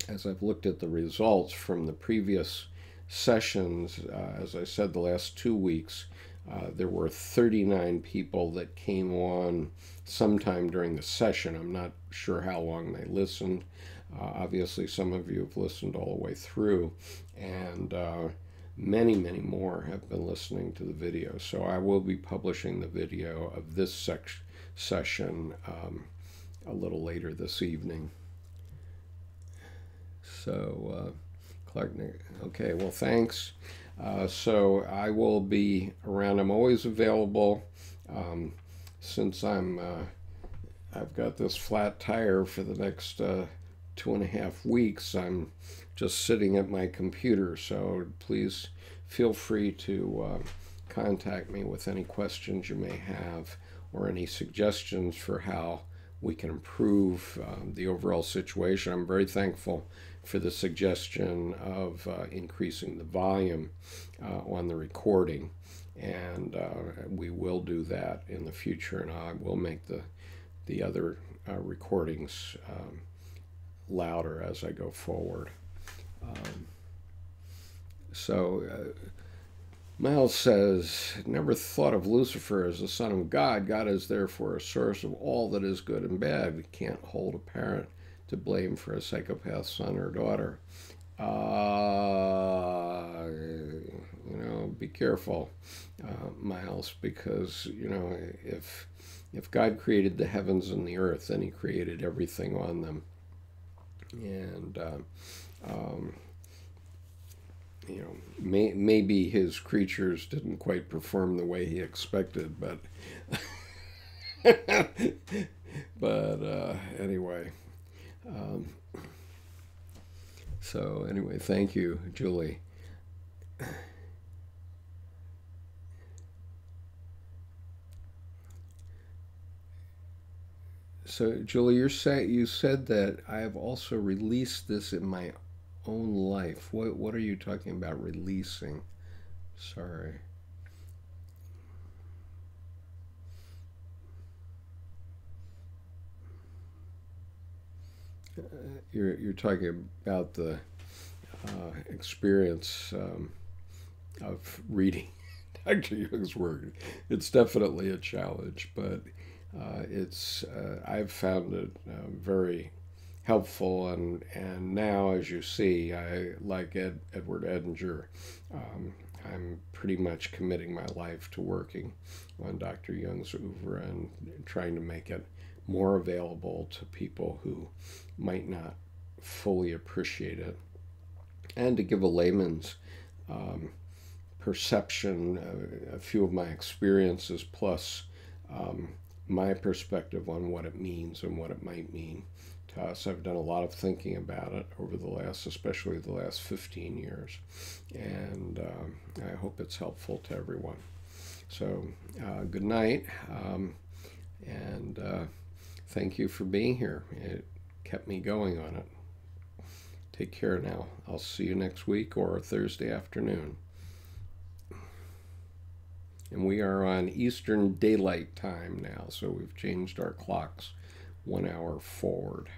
as I've looked at the results from the previous sessions, as I said, the last 2 weeks, there were 39 people that came on sometime during the session. I'm not sure how long they listened. Obviously, some of you have listened all the way through, and many, many more have been listening to the video. So I will be publishing the video of this session a little later this evening. So, Clark, okay, well, thanks. So I will be around. I'm always available. Since I've got this flat tire for the next 2.5 weeks, I'm just sitting at my computer. So please feel free to contact me with any questions you may have, or any suggestions for how we can improve the overall situation. I'm very thankful for the suggestion of increasing the volume on the recording, and we will do that in the future, and I will make the other recordings louder as I go forward. Miles says, never thought of Lucifer as the son of God. God is therefore a source of all that is good and bad. We can't hold a parent to blame for a psychopath son or daughter. Be careful, Miles, because, if God created the heavens and the earth, then he created everything on them. And, maybe his creatures didn't quite perform the way he expected, but anyway. So anyway, thank you, Julie. So, Julie, you said that I have also released this in my own life. What are you talking about, releasing? Sorry. You're talking about the experience of reading Dr. Jung's work. It's definitely a challenge, but I've found it very helpful, and now, as you see, I like Edward Edinger. I'm pretty much committing my life to working on Dr. Jung's oeuvre and trying to make it more available to people who might not fully appreciate it, and to give a layman's perception, a few of my experiences, plus my perspective on what it means and what it might mean to us. I've done a lot of thinking about it over especially the last 15 years, and I hope it's helpful to everyone. So good night, and thank you for being here. It kept me going on it. Take care now. I'll see you next week or Thursday afternoon. And we are on Eastern Daylight Time now, so we've changed our clocks 1 hour forward.